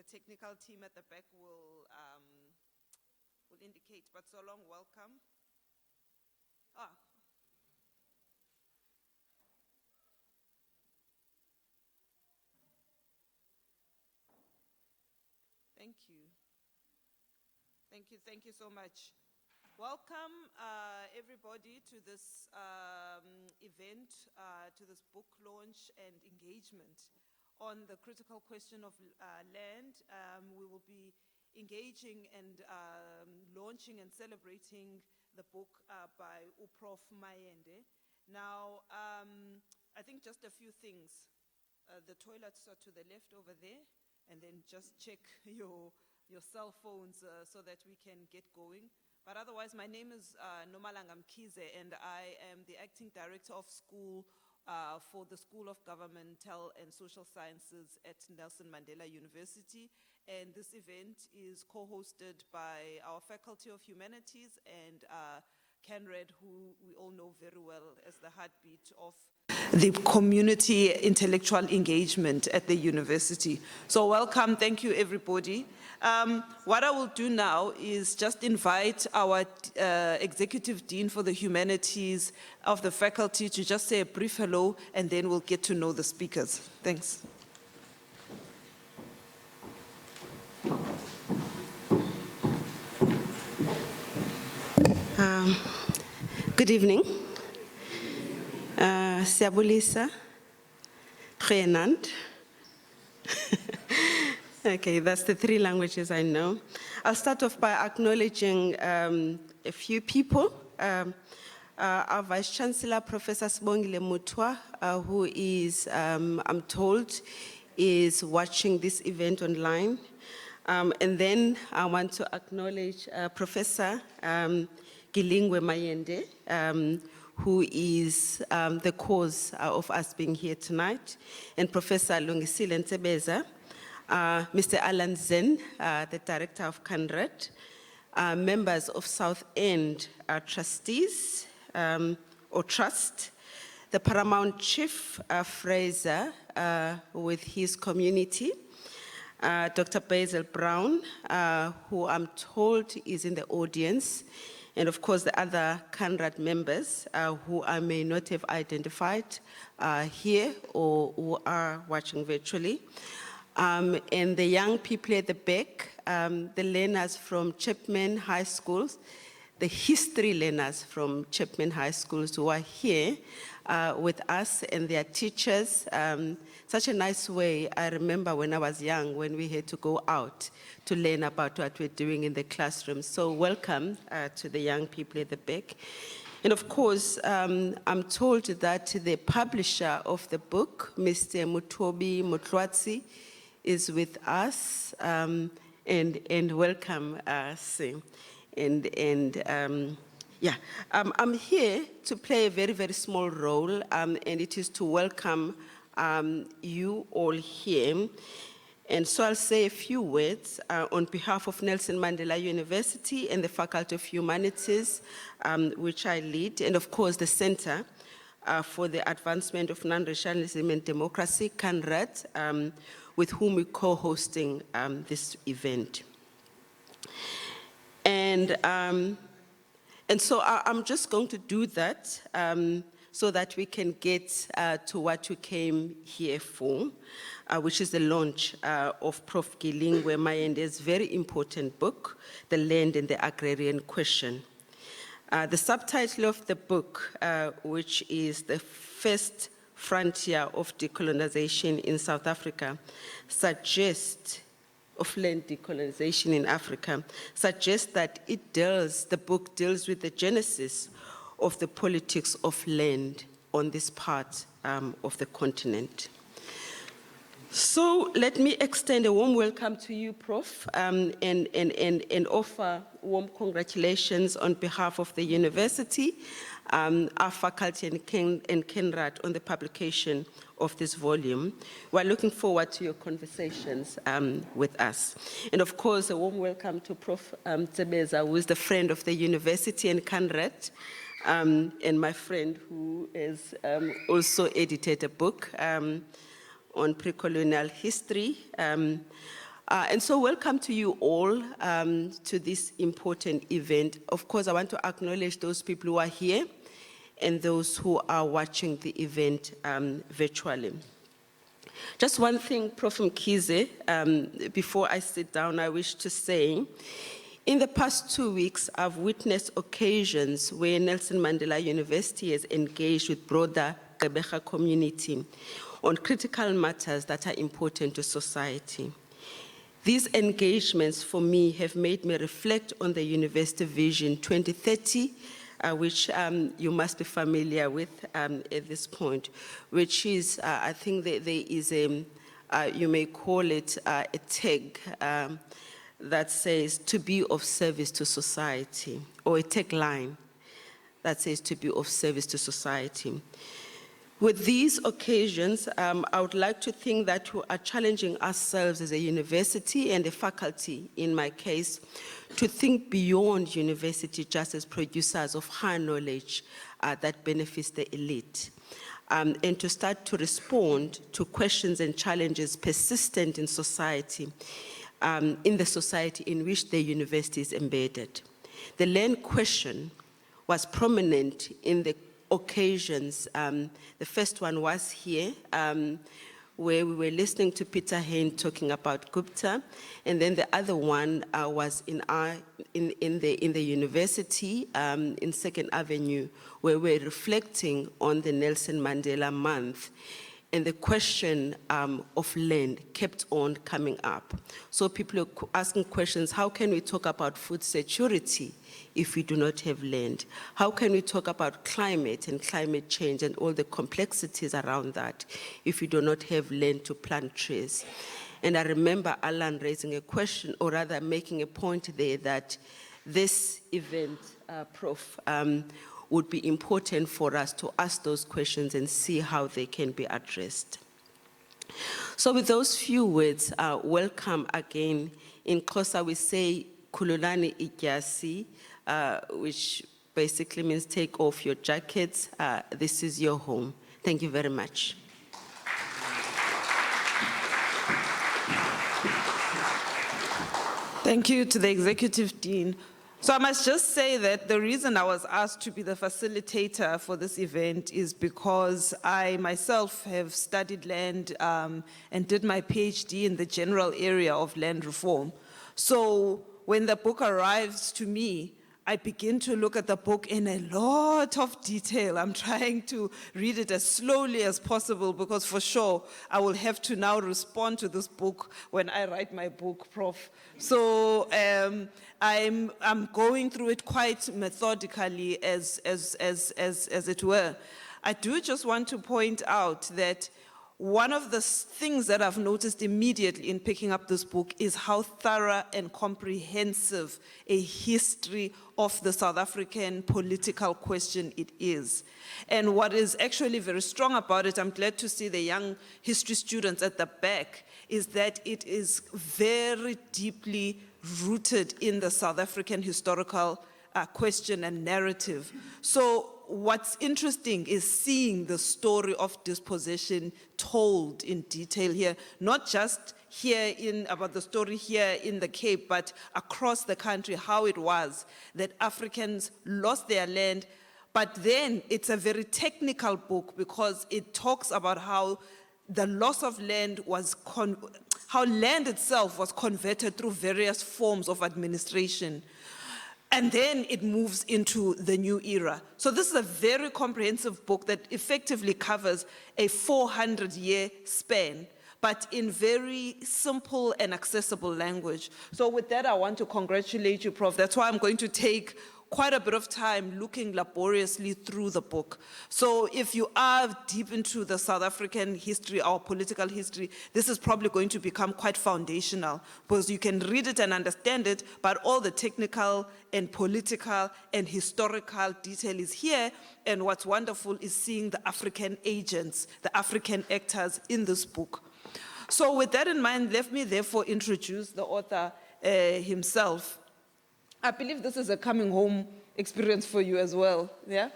the technical team at the back will indicate, but so long, welcome. Thank you. Thank you so much. Welcome, everybody, to this event, to this book launch and engagement on the critical question of land. We will be engaging and launching and celebrating the book by Prof. Mayende. Now, I think just a few things. The toilets are to the left over there, and then just check your cell phones so that we can get going. But otherwise, my name is Nomalanga Mkhize, and I am the Acting Director of School for the School of Governmental and Social Sciences at Nelson Mandela University. And this event is co-hosted by our Faculty of Humanities and CANRED, who we all know very well as the heartbeat of the community intellectual engagement at the university. So welcome, thank you everybody. What I will do now is just invite our Executive Dean for the Humanities of the faculty to just say a brief hello, and then we'll get to know the speakers. Thanks. Good evening. Siyabulisa, Goeienaand. Okay, that's the 3 languages I know. I'll start off by acknowledging a few people. Our Vice Chancellor, Professor Sibongile Mutwa, who is, I'm told, is watching this event online. And then I want to acknowledge Professor Gilingwe Mayende, who is the cause of us being here tonight, and Professor Lungisile Ntebeza, Mr. Alan Zen, the Director of CANRED, members of South End trustees or trust, the Paramount Chief Fraser with his community, Dr. Basil Brown, who I'm told is in the audience, and of course the other CANRED members who I may not have identified here or who are watching virtually. And the young people at the back, the learners from Chapman High Schools, the history learners from Chapman High Schools who are here with us, and their teachers. Such a nice way. I remember when I was young, when we had to go out to learn about what we're doing in the classroom. So welcome to the young people at the back. And of course, I'm told that the publisher of the book, Mr. Mutobi Mutlwatsi, is with us, and welcome, Sir. Yeah, I'm here to play a very, very small role, and it is to welcome you all here. And so I'll say a few words on behalf of Nelson Mandela University and the Faculty of Humanities, which I lead, and of course the Center for the Advancement of Non-Racialism and Democracy, CANRED, with whom we're co-hosting this event. And so I'm just going to do that so that we can get to what we came here for, which is the launch of Prof. Gilingwe Mayende's very important book, The Land and the Agrarian Question. The subtitle of the book, which is The First Frontier of Decolonization in South Africa, of land decolonization in Africa, suggests that the book deals with the genesis of the politics of land on this part of the continent. So let me extend a warm welcome to you, Prof, and offer warm congratulations on behalf of the university, our faculty and CANRED on the publication of this volume. We're looking forward to your conversations with us. And of course, a warm welcome to Prof. Ntebeza, who is the friend of the university and CANRED, and my friend who has also edited a book on pre-colonial history. And so welcome to you all to this important event. Of course, I want to acknowledge those people who are here and those who are watching the event virtually. Just one thing, Prof. Mkhize, before I sit down, I wish to say, in the past 2 weeks, I've witnessed occasions where Nelson Mandela University has engaged with broader Gqeberha community on critical matters that are important to society. These engagements, for me, have made me reflect on the University Vision 2030, which you must be familiar with at this point, which is, I think there is a, you may call it a tag that says to be of service to society, or a tagline that says to be of service to society. With these occasions, I would like to think that we are challenging ourselves as a university and a faculty, in my case, to think beyond university just as producers of high knowledge that benefits the elite, and to start to respond to questions and challenges persistent in society, in the society in which the university is embedded. The land question was prominent in the occasions. The first one was here, where we were listening to Peter Hain talking about Gupta, and then the other one was in the university in 2nd Avenue, where we're reflecting on the Nelson Mandela Month. And the question of land kept on coming up. So people are asking questions, how can we talk about food security if we do not have land? How can we talk about climate and climate change and all the complexities around that if we do not have land to plant trees? And I remember Alan raising a question, or rather making a point there, that this event, Prof, would be important for us to ask those questions and see how they can be addressed. So with those few words, welcome again. In Xhosa we say, Khululani ityasi, which basically means take off your jackets. This is your home. Thank you very much. Thank you to the Executive Dean. So I must just say that the reason I was asked to be the facilitator for this event is because I myself have studied land and did my PhD in the general area of land reform. So when the book arrives to me, I begin to look at the book in a lot of detail. I'm trying to read it as slowly as possible because for sure I will have to now respond to this book when I write my book, Prof. So I'm going through it quite methodically as it were. I do just want to point out that one of the things that I've noticed immediately in picking up this book is how thorough and comprehensive a history of the South African political question it is. And what is actually very strong about it, I'm glad to see the young history students at the back, is that it is very deeply rooted in the South African historical question and narrative. So what's interesting is seeing the story of dispossession told in detail here, not just here about the story here in the Cape, but across the country, how it was that Africans lost their land. But then it's a very technical book because it talks about how the loss of land was, how land itself was converted through various forms of administration. And then it moves into the new era. So this is a very comprehensive book that effectively covers a 400-year span, but in very simple and accessible language. So with that, I want to congratulate you, Prof. That's why I'm going to take quite a bit of time looking laboriously through the book. So if you are deep into the South African history, our political history, this is probably going to become quite foundational because you can read it and understand it, but all the technical and political and historical detail is here. And what's wonderful is seeing the African agents, the African actors in this book. So with that in mind, let me therefore introduce the author himself. I believe this is a coming home experience for you as well, yeah?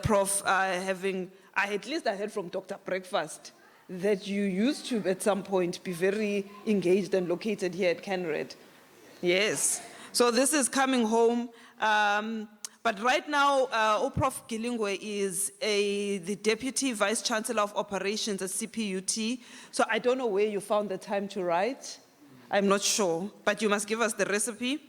Prof, at least I heard from Dr. Breakfast that you used to at some point be very engaged and located here at Canred. Yes. So this is coming home. But right now, Prof. Gilingwe is the Deputy Vice Chancellor of Operations at CPUT. So I don't know where you found the time to write. I'm not sure, but you must give us the recipe.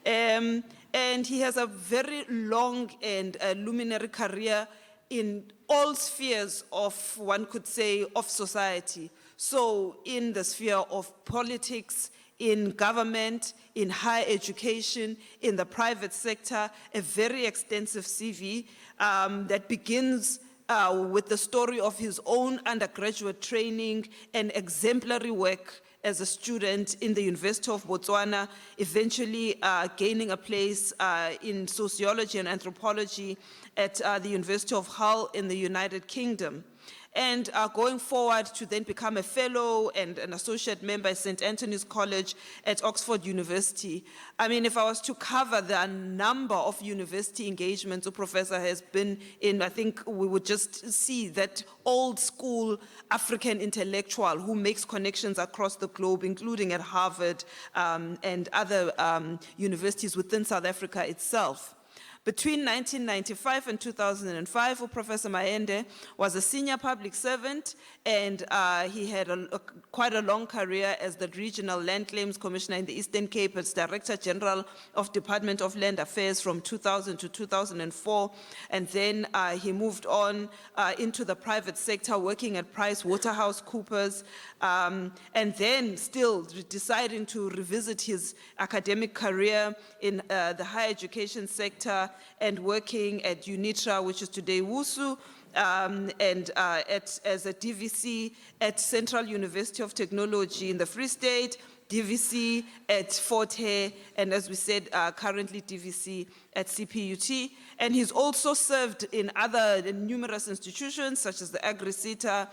And he has a very long and luminary career in all spheres of, one could say, of society. So in the sphere of politics, in government, in higher education, in the private sector, a very extensive CV that begins with the story of his own undergraduate training and exemplary work as a student in the University of Botswana, eventually gaining a place in sociology and anthropology at the University of Hull in the United Kingdom. And going forward to then become a fellow and an associate member at St. Anthony's College at Oxford University. I mean, if I was to cover the number of university engagements a professor has been in, I think we would just see that old school African intellectual who makes connections across the globe, including at Harvard and other universities within South Africa itself. Between 1995 and 2005, Professor Mayende was a senior public servant, and he had quite a long career as the Regional Land Claims Commissioner in the Eastern Cape, as Director General of Department of Land Affairs from 2000 to 2004, and then he moved on into the private sector, working at PricewaterhouseCoopers, and then still deciding to revisit his academic career in the higher education sector, and working at UNITRA, which is today WUSU, and as a DVC at Central University of Technology in the Free State, DVC at Fort Hare, and as we said, currently DVC at CPUT. And he's also served in other numerous institutions, such as the Agri-SETA,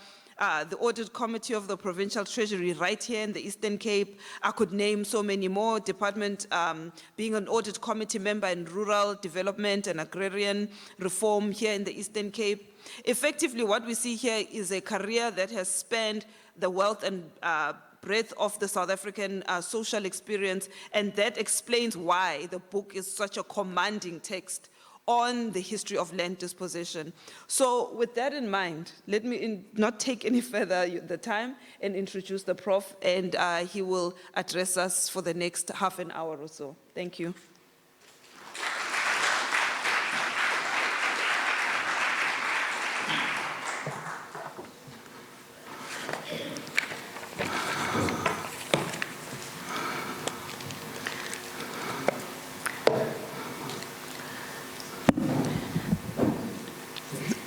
the Audit Committee of the Provincial Treasury right here in the Eastern Cape. I could name so many more. Department, being an Audit Committee member in Rural Development and Agrarian Reform here in the Eastern Cape. Effectively, what we see here is a career that has spanned the wealth and breadth of the South African social experience, and that explains why the book is such a commanding text on the history of land dispossession. So with that in mind, let me not take any further the time and introduce the Prof, and he will address us for the next half an hour or so. Thank you.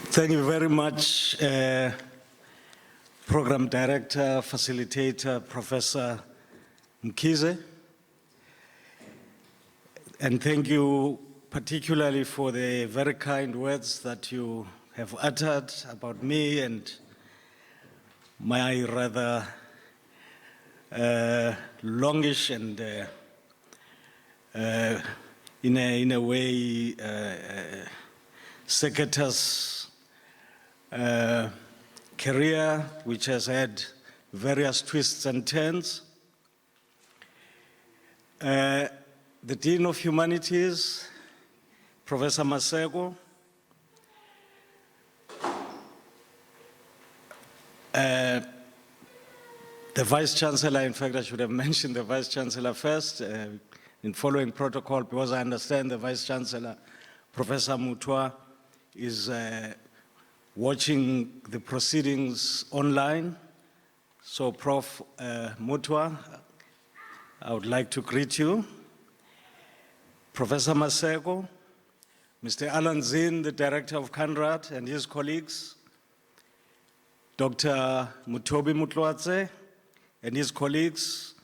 Thank you very much, Program Director, Facilitator, Professor Mkhize. And thank you particularly for the very kind words that you have uttered about me and my rather longish and in a way circuitous career, which has had various twists and turns. The Dean of Humanities, Professor Maseko, the Vice Chancellor, in fact, I should have mentioned the Vice Chancellor first, in following protocol, because I understand the Vice Chancellor, Professor Mutwa, is watching the proceedings online. So Prof. Mutwa, I would like to greet you. Professor Maseko, Mr. Alan Zinn, the Director of CANRAD, and his colleagues, Dr. Mutobi Mutlwatse and his colleagues,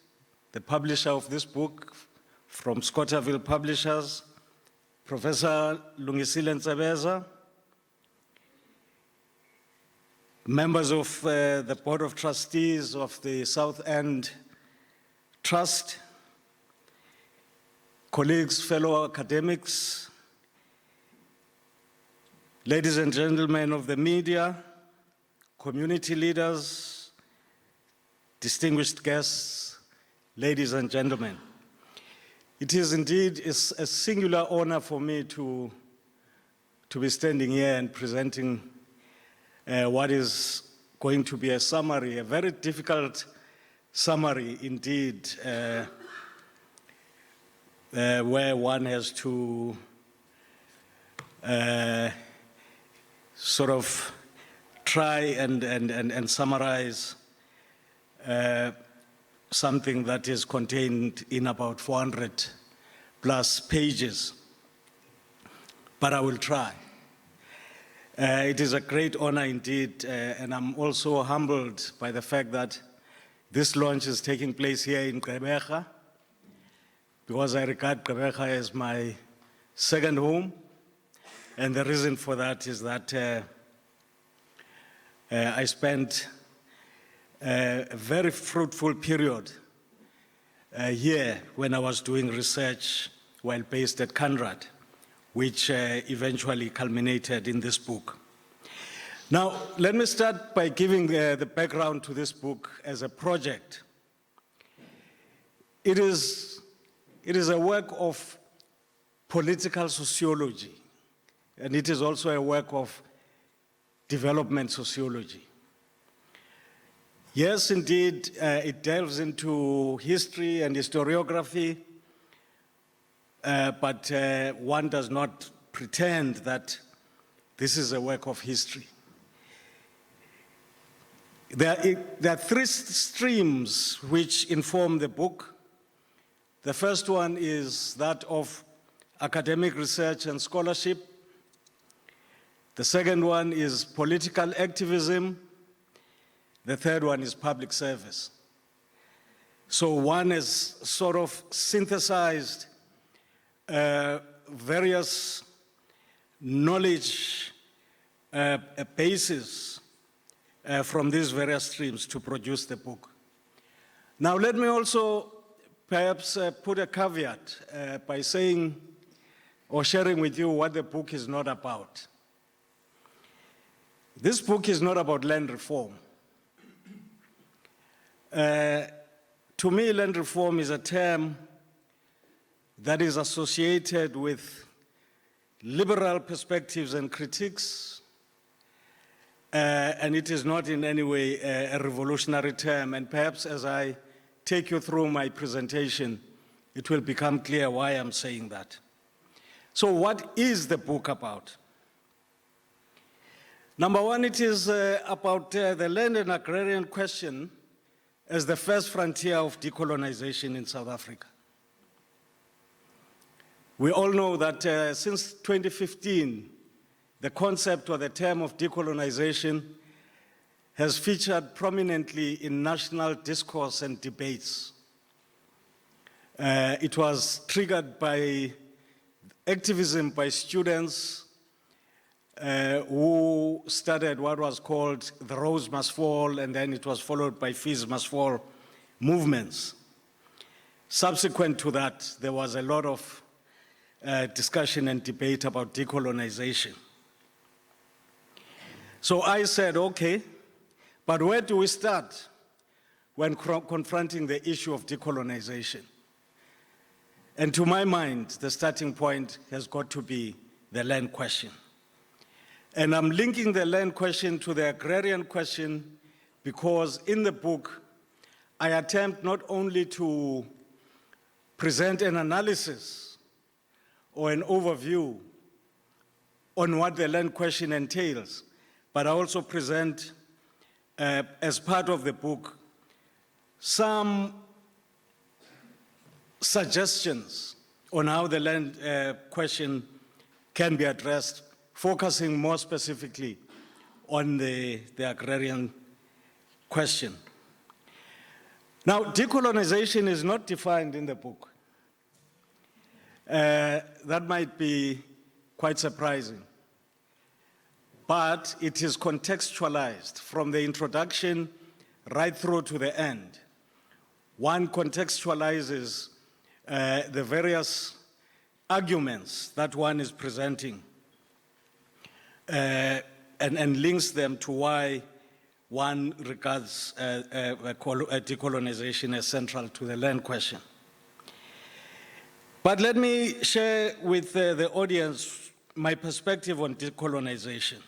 the publisher of this book from Scotterville Publishers, Professor Lungisile Ntsebeza, members of the Board of Trustees of the South End Trust, colleagues, fellow academics, ladies and gentlemen of the media, community leaders, distinguished guests, ladies and gentlemen. It is indeed a singular honor for me to be standing here and presenting what is going to be a summary, a very difficult summary indeed, where one has to sort of try and summarize something that is contained in about 400 plus pages. But I will try. It is a great honor indeed, and I'm also humbled by the fact that this launch is taking place here in Gqeberha, because I regard Gqeberha as my second home, and the reason for that is that I spent a very fruitful period here when I was doing research while based at Conrad, which eventually culminated in this book. Now, let me start by giving the background to this book as a project. It is a work of political sociology, and it is also a work of development sociology. Yes, indeed, it delves into history and historiography, but one does not pretend that this is a work of history. There are three streams which inform the book. The first one is that of academic research and scholarship. The second one is political activism. The third one is public service. So one has sort of synthesized various knowledge bases from these various streams to produce the book. Now let me also perhaps put a caveat by saying or sharing with you what the book is not about. This book is not about land reform. To me, land reform is a term that is associated with liberal perspectives and critiques, and it is not in any way a revolutionary term. And perhaps as I take you through my presentation, it will become clear why I'm saying that. So what is the book about? Number one, it is about the land and agrarian question as the first frontier of decolonization in South Africa. We all know that since 2015, the concept or the term of decolonization has featured prominently in national discourse and debates. It was triggered by activism by students who started what was called the Rose Must Fall, and then it was followed by Fees Must Fall movements. Subsequent to that, there was a lot of discussion and debate about decolonization. So I said, okay, but where do we start when confronting the issue of decolonization? And to my mind, the starting point has got to be the land question. And I'm linking the land question to the agrarian question because in the book, I attempt not only to present an analysis or an overview on what the land question entails, but I also present, as part of the book, some suggestions on how the land question can be addressed, focusing more specifically on the agrarian question. Now, decolonization is not defined in the book. That might be quite surprising, but it is contextualized from the introduction right through to the end. One contextualizes the various arguments that one is presenting and links them to why one regards decolonization as central to the land question. But let me share with the audience my perspective on decolonization.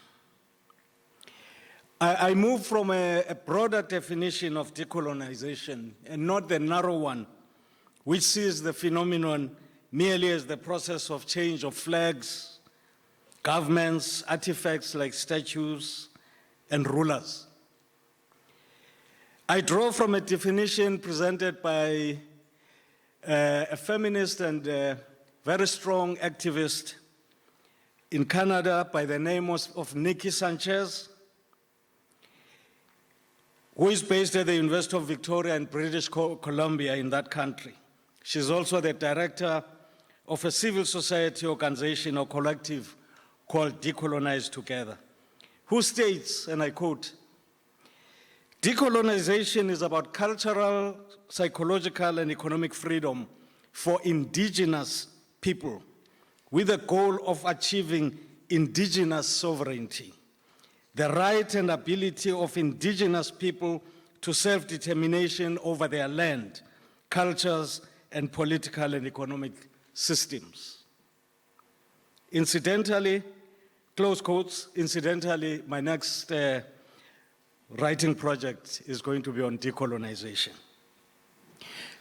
I move from a broader definition of decolonization and not the narrow one, which sees the phenomenon merely as the process of change of flags, governments, artifacts like statues, and rulers. I draw from a definition presented by a feminist and very strong activist in Canada by the name of Nikki Sanchez, who is based at the University of Victoria in British Columbia in that country. She's also the director of a civil society organization or collective called Decolonize Together, who states, and I quote, "Decolonization is about cultural, psychological, and economic freedom for indigenous people with the goal of achieving indigenous sovereignty, the right and ability of indigenous people to self-determination over their land, cultures, and political and economic systems." Incidentally, close quotes, incidentally, my next writing project is going to be on decolonization.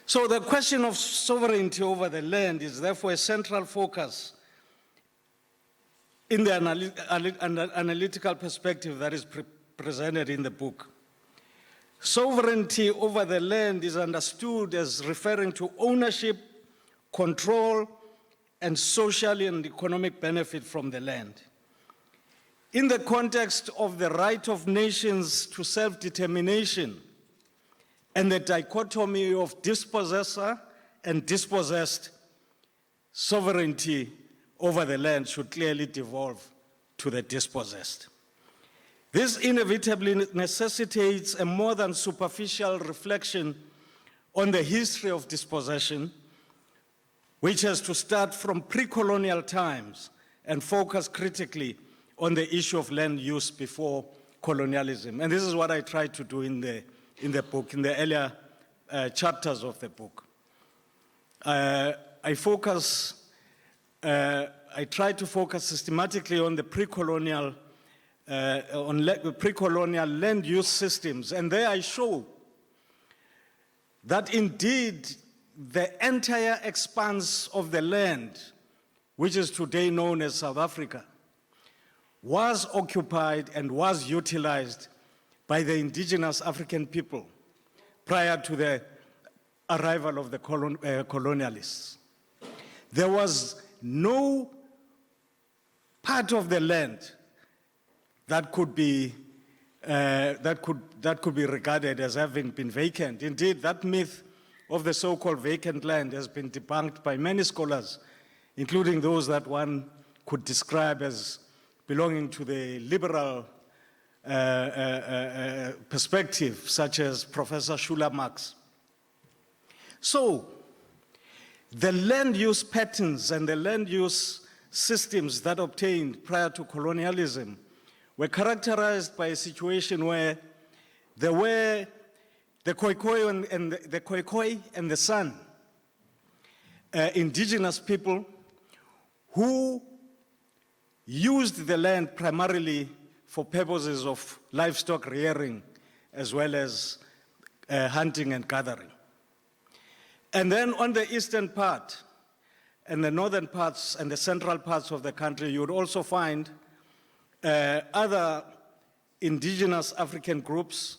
So the question of sovereignty over the land is therefore a central focus in the analytical perspective that is presented in the book. Sovereignty over the land is understood as referring to ownership, control, and social and economic benefit from the land. In the context of the right of nations to self-determination and the dichotomy of dispossessor and dispossessed, sovereignty over the land should clearly devolve to the dispossessed. This inevitably necessitates a more than superficial reflection on the history of dispossession, which has to start from pre-colonial times and focus critically on the issue of land use before colonialism. And this is what I tried to do in the book, in the earlier chapters of the book. I try to focus systematically on the pre-colonial land use systems, and there I show that indeed the entire expanse of the land, which is today known as South Africa, was occupied and was utilized by the indigenous African people prior to the arrival of the colonialists. There was no part of the land that could be regarded as having been vacant. Indeed, that myth of the so-called vacant land has been debunked by many scholars, including those that one could describe as belonging to the liberal perspective, such as Professor Shula Marx. So, the land use patterns and the land use systems that obtained prior to colonialism were characterized by a situation where there were the Khoikhoi and the San, indigenous people who used the land primarily for purposes of livestock rearing as well as hunting and gathering. And then on the eastern part and the northern parts and the central parts of the country, you would also find other indigenous African groups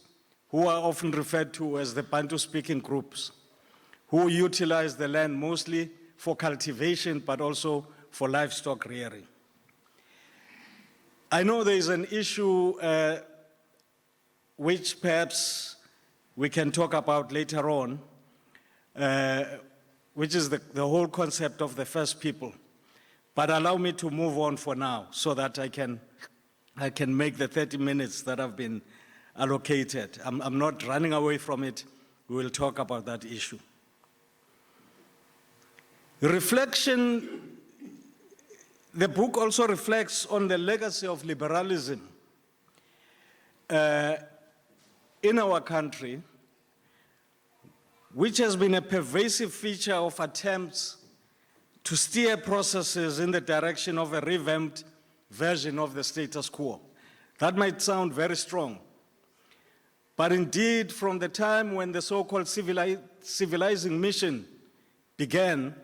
who are often referred to as the Bantu-speaking groups, who utilize the land mostly for cultivation but also for livestock rearing. I know there is an issue which perhaps we can talk about later on, which is the whole concept of the first people. But allow me to move on for now so that I can make the 30 minutes that have been allocated. I'm not running away from it. We will talk about that issue. Reflection. The book also reflects on the legacy of liberalism in our country, which has been a pervasive feature of attempts to steer processes in the direction of a revamped version of the status quo. That might sound very strong, but indeed, from the time when the so-called civilizing mission began,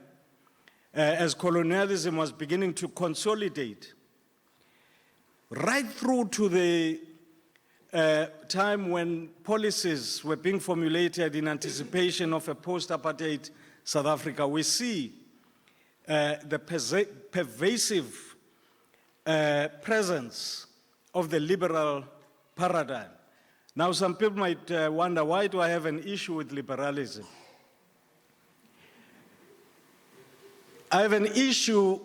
as colonialism was beginning to consolidate, right through to the time when policies were being formulated in anticipation of a post-apartheid South Africa, we see the pervasive presence of the liberal paradigm. Now, some people might wonder, why do I have an issue with liberalism? I have an issue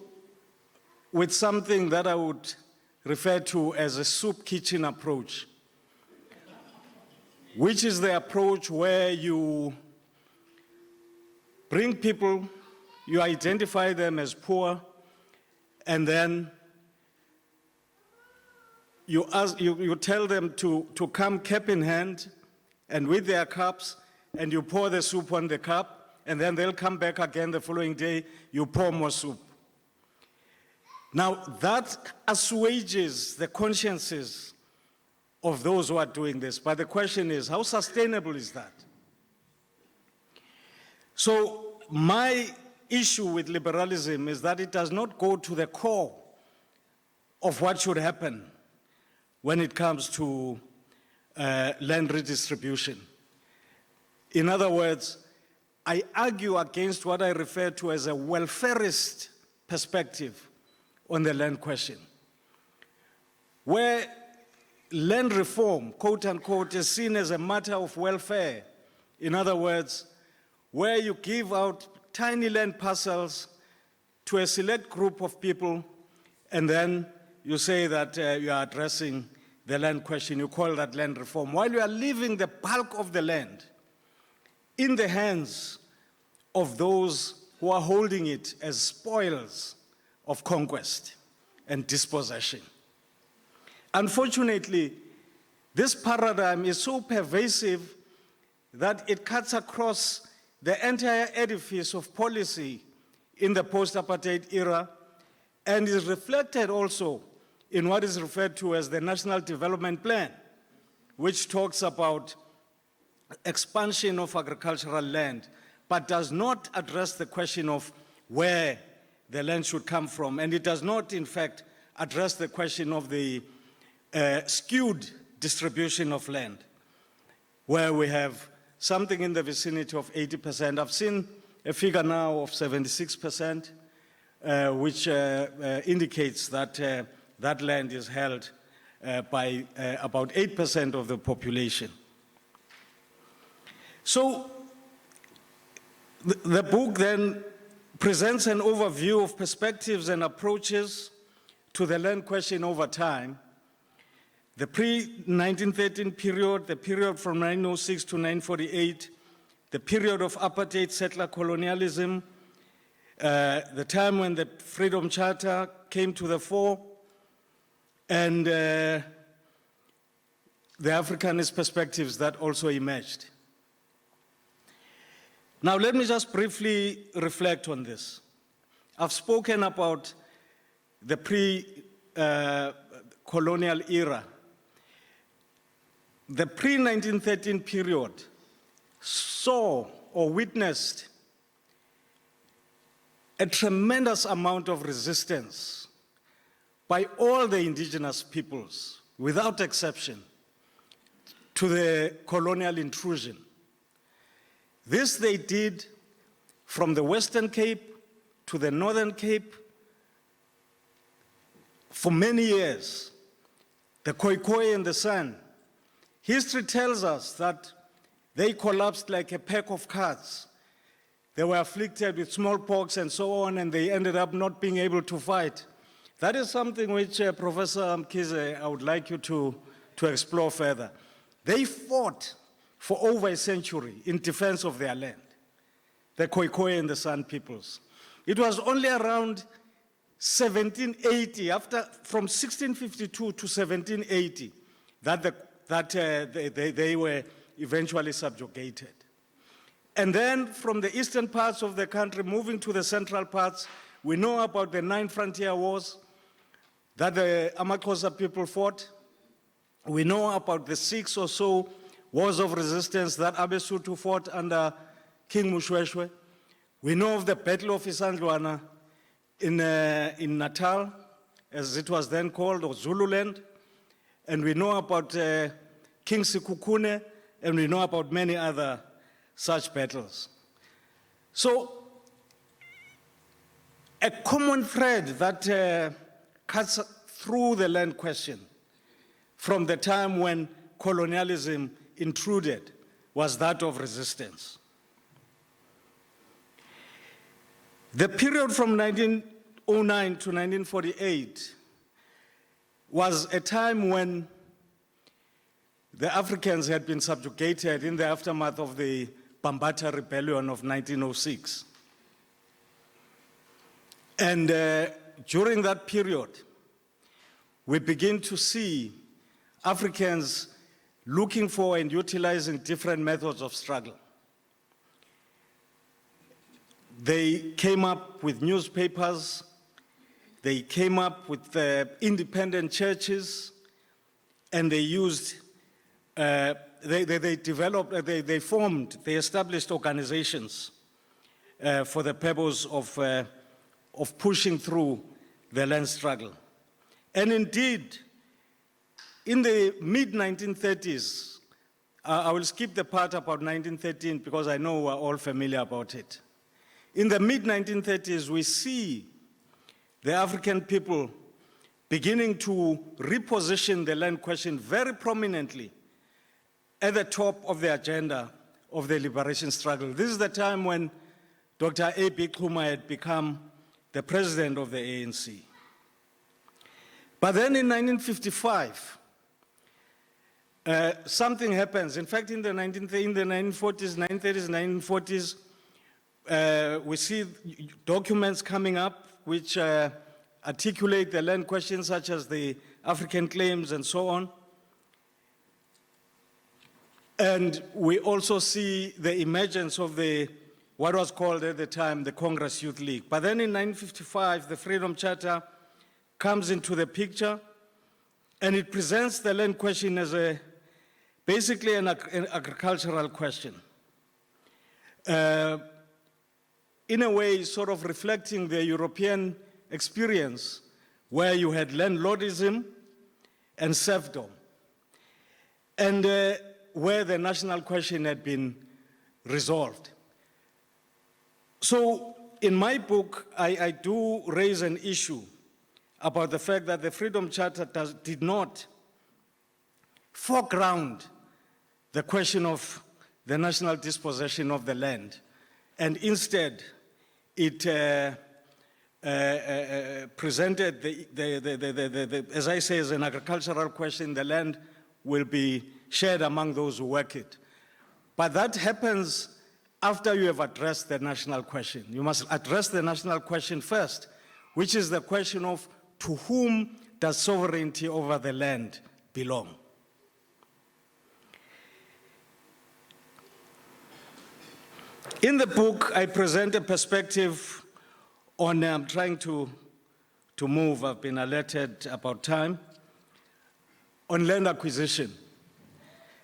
with something that I would refer to as a soup kitchen approach, which is the approach where you bring people, you identify them as poor, and then you tell them to come cap in hand and with their cups, and you pour the soup on the cup, and then they'll come back again the following day, you pour more soup. Now, that assuages the consciences of those who are doing this, but the question is, how sustainable is that? So, my issue with liberalism is that it does not go to the core of what should happen when it comes to land redistribution. In other words, I argue against what I refer to as a welfarist perspective on the land question, where land reform, quote unquote, is seen as a matter of welfare. In other words, where you give out tiny land parcels to a select group of people, and then you say that you are addressing the land question, you call that land reform, while you are leaving the bulk of the land in the hands of those who are holding it as spoils of conquest and dispossession. Unfortunately, this paradigm is so pervasive that it cuts across the entire edifice of policy in the post-apartheid era and is reflected also in what is referred to as the National Development Plan, which talks about expansion of agricultural land, but does not address the question of where the land should come from. And it does not, in fact, address the question of the skewed distribution of land, where we have something in the vicinity of 80%. I've seen a figure now of 76%, which indicates that that land is held by about 8% of the population. So the book then presents an overview of perspectives and approaches to the land question over time, the pre-1913 period, the period from 1906 to 1948, the period of apartheid settler colonialism, the time when the Freedom Charter came to the fore, and the Africanist perspectives that also emerged. Now, let me just briefly reflect on this. I've spoken about the pre-colonial era. The pre-1913 period saw or witnessed a tremendous amount of resistance by all the indigenous peoples, without exception, to the colonial intrusion. This they did from the Western Cape to the Northern Cape for many years. The Khoikhoi and the San. History tells us that they collapsed like a pack of cards. They were afflicted with smallpox and so on, and they ended up not being able to fight. That is something which, Professor Mkhize, I would like you to explore further. They fought for over a century in defense of their land, the Khoikhoi and the San peoples. It was only around 1780, from 1652 to 1780, that the that they were eventually subjugated. And then from the eastern parts of the country, moving to the central parts, we know about the 9 frontier wars that the Amaxhosa people fought. We know about the 6 or so wars of resistance that Abesutu fought under King Mushweshwe. We know of the Battle of Isandlwana in Natal, as it was then called, or Zululand. And we know about King Sikukune, and we know about many other such battles. So, a common thread that cuts through the land question from the time when colonialism intruded was that of resistance. The period from 1909 to 1948 was a time when the Africans had been subjugated in the aftermath of the Bambata Rebellion of 1906. And during that period, we begin to see Africans looking for and utilizing different methods of struggle. They came up with newspapers, they came up with independent churches, and they used, they formed, they established organizations for the purpose of pushing through the land struggle. And indeed, in the mid-1930s, I will skip the part about 1913 because I know we're all familiar about it. In the mid-1930s, we see the African people beginning to reposition the land question very prominently at the top of the agenda of the liberation struggle. This is the time when Dr. A.B. Xuma had become the president of the ANC. But then in 1955, something happens. In fact, in the 1940s, 1930s, 1940s, we see documents coming up which articulate the land questions such as the African claims and so on. And we also see the emergence of what was called at the time the Congress Youth League. But then in 1955, the Freedom Charter comes into the picture, and it presents the land question as basically an agricultural question. In a way, sort of reflecting the European experience where you had landlordism and serfdom, and where the national question had been resolved. So in my book, I do raise an issue about the fact that the Freedom Charter did not foreground the question of the national dispossession of the land, and instead it presented, as I say, as an agricultural question. The land will be shared among those who work it. But that happens after you have addressed the national question. You must address the national question first, which is the question of to whom does sovereignty over the land belong? In the book, I present a perspective on, I'm trying to move, I've been alerted about time, on land acquisition.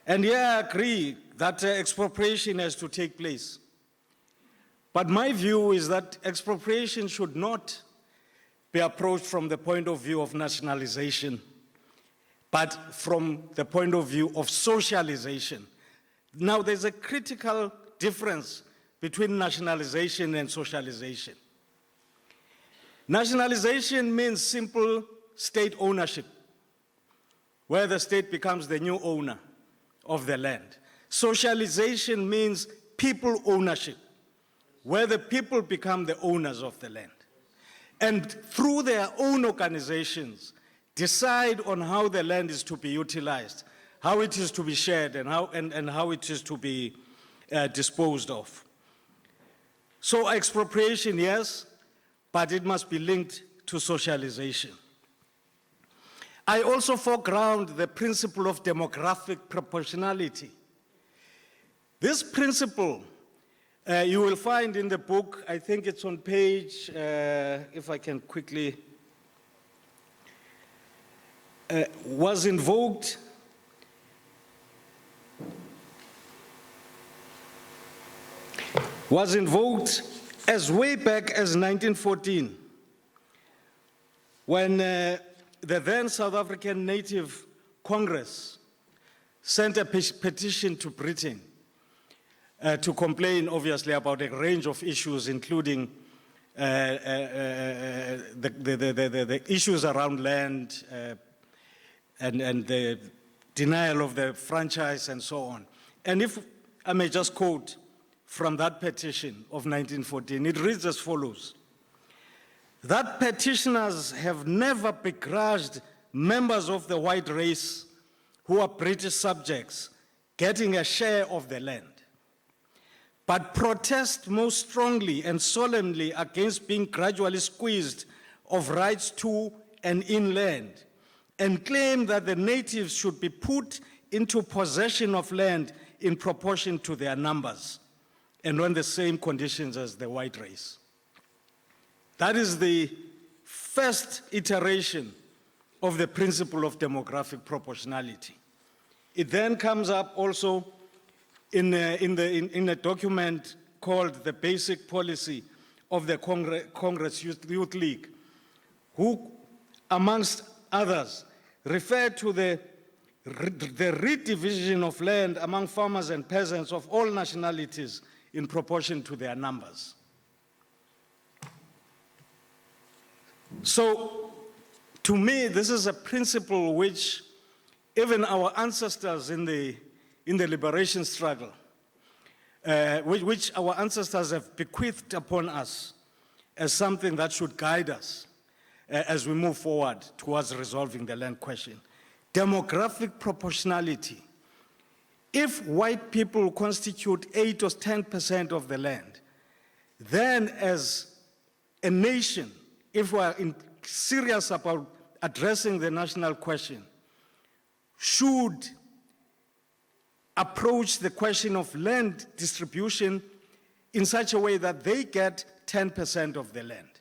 And yeah, I agree that expropriation has to take place. But my view is that expropriation should not be approached from the point of view of nationalization, but from the point of view of socialization. Now, there's a critical difference between nationalization and socialization. Nationalization means simple state ownership, where the state becomes the new owner of the land. Socialization means people ownership, where the people become the owners of the land. And through their own organizations, decide on how the land is to be utilized, how it is to be shared, and how it is to be disposed of. So expropriation, yes, but it must be linked to socialization. I also foreground the principle of demographic proportionality. This principle, you will find in the book, I think it's on page, if I can quickly, was invoked as way back as 1914, when the then South African Native Congress sent a petition to Britain to complain, obviously, about a range of issues, including the issues around land and the denial of the franchise and so on. And if I may just quote from that petition of 1914, it reads as follows: that petitioners have never begrudged members of the white race who are British subjects getting a share of the land, but protest most strongly and solemnly against being gradually squeezed of rights to and in land, and claim that the natives should be put into possession of land in proportion to their numbers and on the same conditions as the white race. That is the first iteration of the principle of demographic proportionality. It then comes up also in a document called the Basic Policy of the Congress Youth League, who, amongst others, refer to the redivision of land among farmers and peasants of all nationalities in proportion to their numbers. So, to me, this is a principle which even our ancestors in the liberation struggle, which our ancestors have bequeathed upon us as something that should guide us as we move forward towards resolving the land question. Demographic proportionality. If white people constitute 8 or 10% of the land, then as a nation, if we are serious about addressing the national question, should approach the question of land distribution in such a way that they get 10% of the land.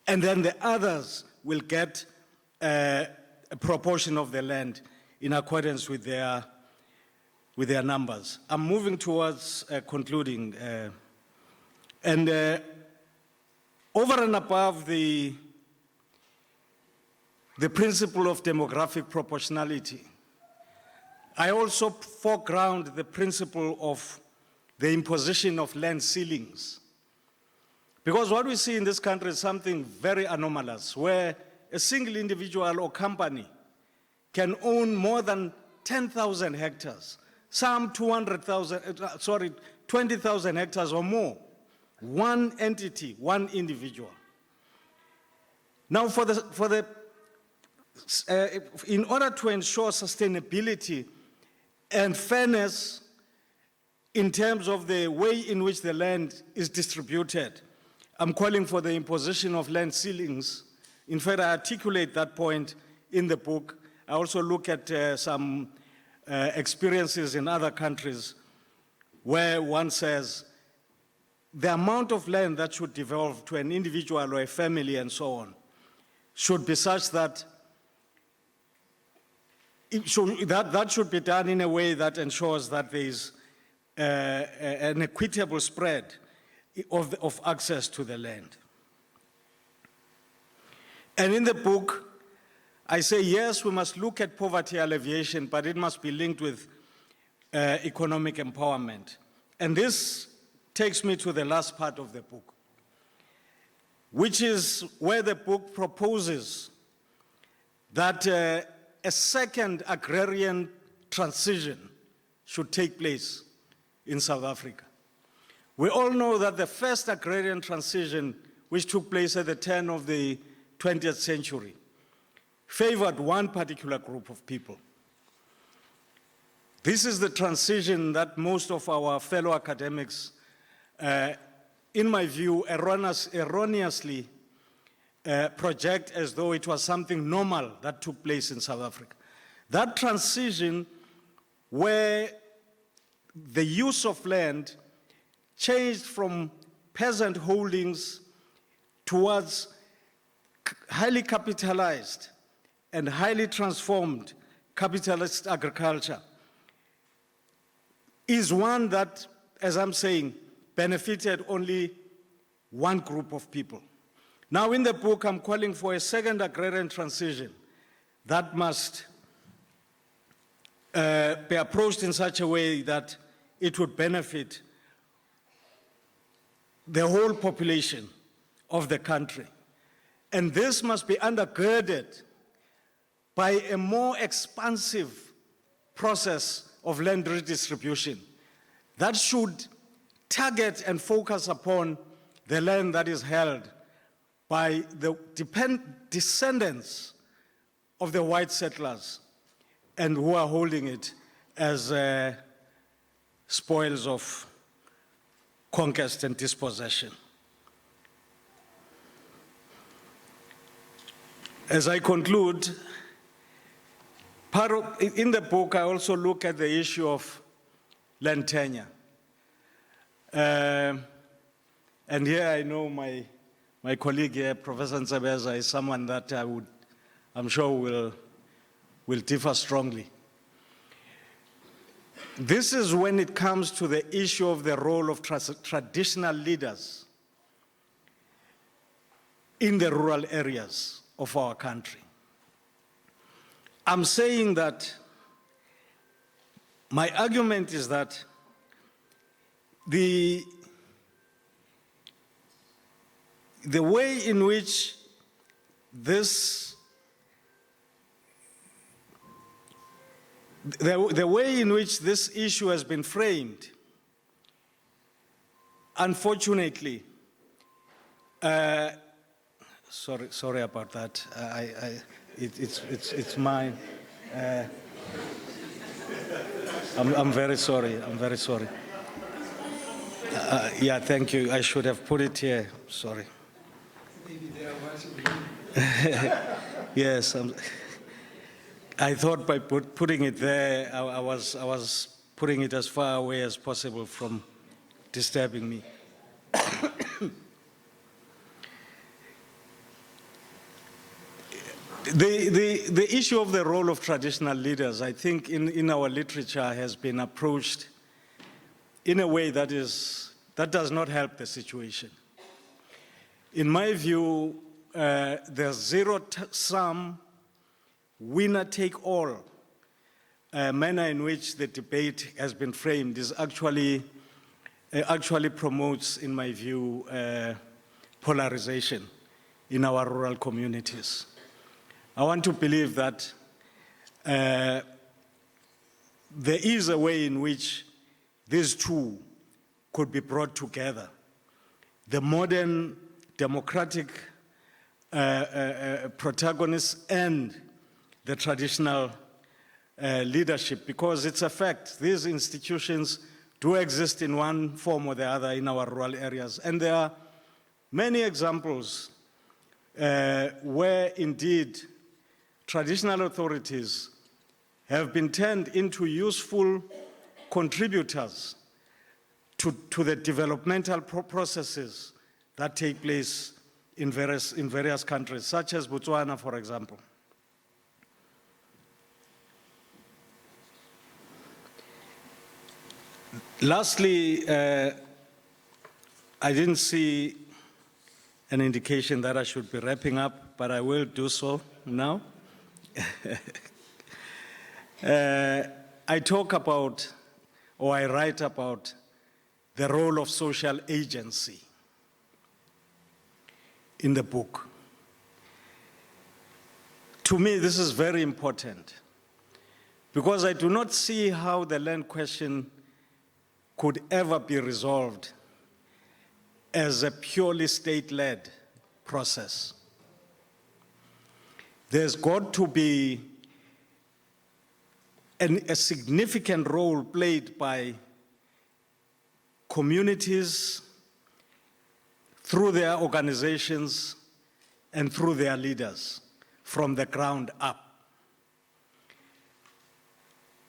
And then the others will get a proportion of the land in accordance with their numbers. I'm moving towards concluding. Over and above the principle of demographic proportionality, I also foreground the principle of the imposition of land ceilings. Because what we see in this country is something very anomalous, where a single individual or company can own more than 10,000 hectares, some 20,000 hectares or more. One entity, one individual. Now, in order to ensure sustainability and fairness in terms of the way in which the land is distributed, I'm calling for the imposition of land ceilings. In fact, I articulate that point in the book. I also look at some experiences in other countries where one says the amount of land that should devolve to an individual or a family and so on should be such that that should be done in a way that ensures that there is an equitable spread of access to the land. And in the book, I say, yes, we must look at poverty alleviation, but it must be linked with economic empowerment. And this takes me to the last part of the book, which is where the book proposes that a second agrarian transition should take place in South Africa. We all know that the first agrarian transition, which took place at the turn of the 20th century, favored one particular group of people. This is the transition that most of our fellow academics, in my view, erroneously project as though it was something normal that took place in South Africa. That transition where the use of land changed from peasant holdings towards highly capitalized and highly transformed capitalist agriculture is one that, as I'm saying, benefited only one group of people. Now in the book, I'm calling for a second agrarian transition that must be approached in such a way that it would benefit the whole population of the country. And this must be undergirded by a more expansive process of land redistribution that should target and focus upon the land that is held by the descendants of the white settlers and who are holding it as spoils of conquest and dispossession. As I conclude, in the book, I also look at the issue of land tenure. And here I know my colleague here, Professor Gqeberha, is someone that I'm sure will differ strongly. This is when it comes to the issue of the role of traditional leaders in the rural areas of our country. I'm saying that my argument is that the way in which this issue has been framed, unfortunately, sorry about that. It's mine. I'm very sorry. I'm very sorry. Yeah, thank you. I should have put it here. Sorry. Yes. I thought by putting it there, I was putting it as far away as possible from disturbing me. The issue of the role of traditional leaders, I think in our literature has been approached in a way that does not help the situation. In my view, the zero-sum, winner-take-all manner in which the debate has been framed is actually promotes, in my view, polarization in our rural communities. I want to believe that there is a way in which these two could be brought together. The modern democratic protagonists and the traditional leadership, because it's a fact, these institutions do exist in one form or the other in our rural areas. And there are many examples where indeed traditional authorities have been turned into useful contributors to the developmental processes that take place in various countries, such as Botswana, for example. Lastly, I didn't see an indication that I should be wrapping up, but I will do so now. I talk about, or I write about, the role of social agency in the book. To me, this is very important because I do not see how the land question could ever be resolved as a purely state-led process. There's got to be a significant role played by communities through their organizations and through their leaders from the ground up.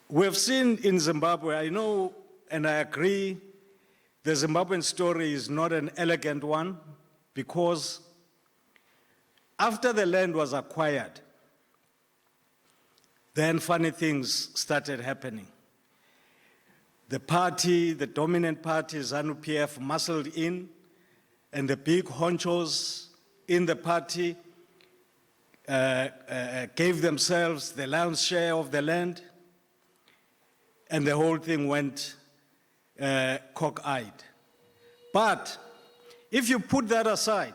We've seen in Zimbabwe, I know and I agree, the Zimbabwean story is not an elegant one because after the land was acquired, then funny things started happening. The party, the dominant party, ZANU-PF, muscled in, and the big honchos in the party gave themselves the lion's share of the land, and the whole thing went cock-eyed. But if you put that aside,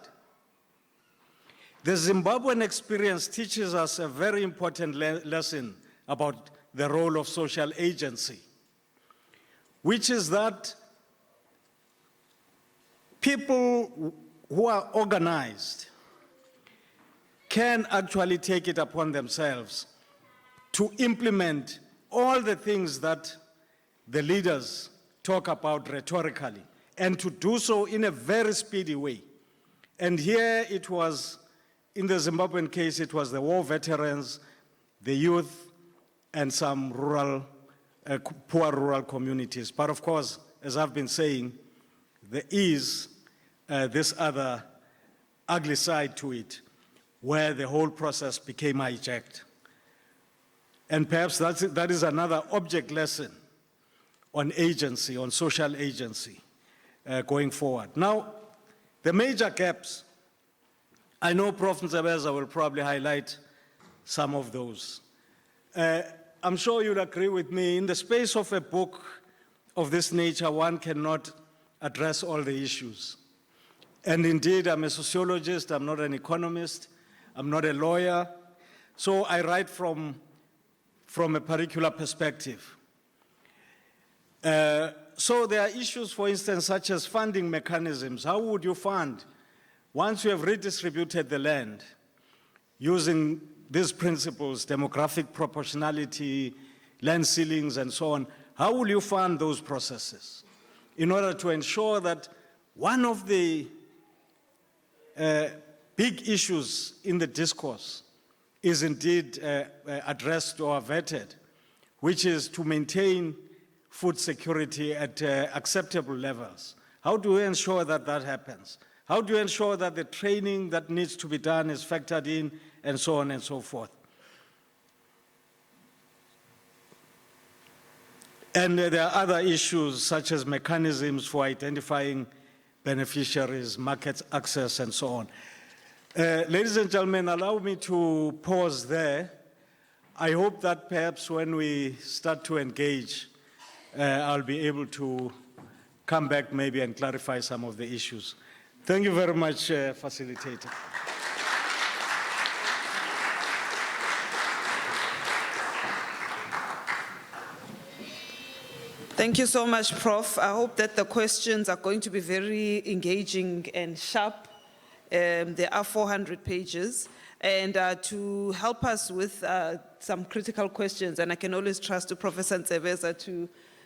the Zimbabwean experience teaches us a very important lesson about the role of social agency, which is that people who are organized can actually take it upon themselves to implement all the things that the leaders talk about rhetorically, and to do so in a very speedy way. And here it was, in the Zimbabwean case, it was the war veterans, the youth, and some rural, poor rural communities. But of course, as I've been saying, there is this other ugly side to it, where the whole process became hijacked. And perhaps that is another object lesson on agency, on social agency, going forward. Now, the major gaps, I know Prof. Gqeberha will probably highlight some of those. I'm sure you'll agree with me, in the space of a book of this nature, one cannot address all the issues. And indeed, I'm a sociologist, I'm not an economist, I'm not a lawyer, so I write from a particular perspective. So there are issues, for instance, such as funding mechanisms. How would you fund, once you have redistributed the land, using these principles, demographic proportionality, land ceilings, and so on, how will you fund those processes in order to ensure that one of the big issues in the discourse is indeed addressed or averted, which is to maintain food security at acceptable levels? How do we ensure that that happens? How do you ensure that the training that needs to be done is factored in, and so on and so forth? And there are other issues such as mechanisms for identifying beneficiaries, market access, and so on. Ladies and gentlemen, allow me to pause there. I hope that perhaps when we start to engage, I'll be able to come back maybe and clarify some of the issues. Thank you very much, facilitator. Thank you so much, Prof. I hope that the questions are going to be very engaging and sharp. There are 400 pages. And to help us with some critical questions, and I can always trust to Professor Gqeberha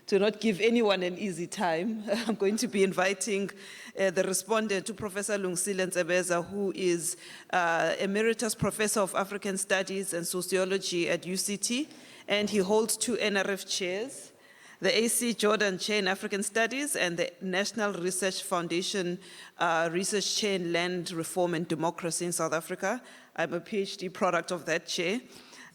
to not give anyone an easy time, I'm going to be inviting the respondent to Professor Lungsile Gqeberha, who is Emeritus Professor of African Studies and Sociology at UCT, and he holds 2 NRF chairs, the AC Jordan Chair in African Studies and the National Research Foundation Research Chair in Land Reform and Democracy in South Africa. I'm a PhD product of that chair.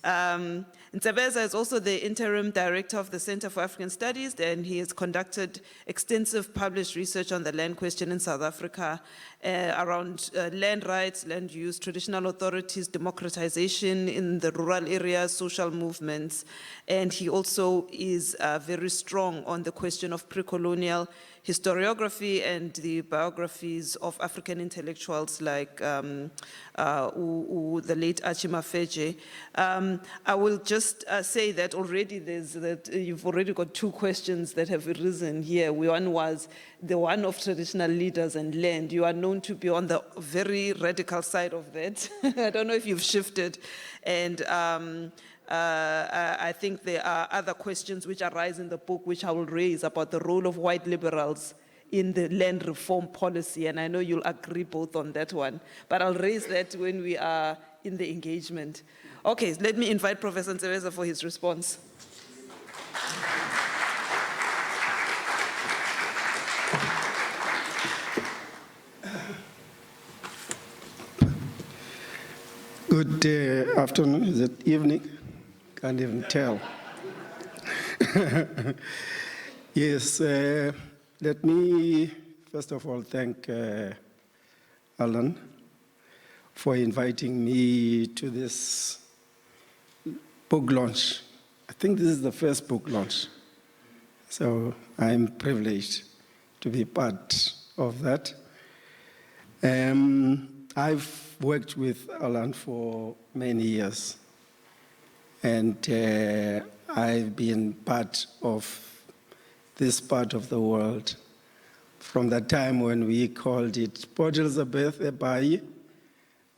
Gqeberha is also the interim director of the Center for African Studies, and he has conducted extensive published research on the land question in South Africa around land rights, land use, traditional authorities, democratization in the rural areas, social movements, and he also is very strong on the question of pre-colonial historiography and the biographies of African intellectuals like the late Archie Mafeje. I will just say that already you've already got 2 questions that have arisen here. One was the one of traditional leaders and land. You are known to be on the very radical side of that. I don't know if you've shifted. And I think there are other questions which arise in the book which I will raise about the role of white liberals in the land reform policy, and I know you'll agree both on that one, but I'll raise that when we are in the engagement. Okay, let me invite Professor Gqeberha for his response. Good afternoon, is it evening? Can't even tell. Yes, let me first of all thank Alan for inviting me to this book launch. I think this is the first book launch, so I'm privileged to be part of that. I've worked with Alan for many years, and I've been part of this part of the world from the time when we called it Port Elizabeth, Ebai,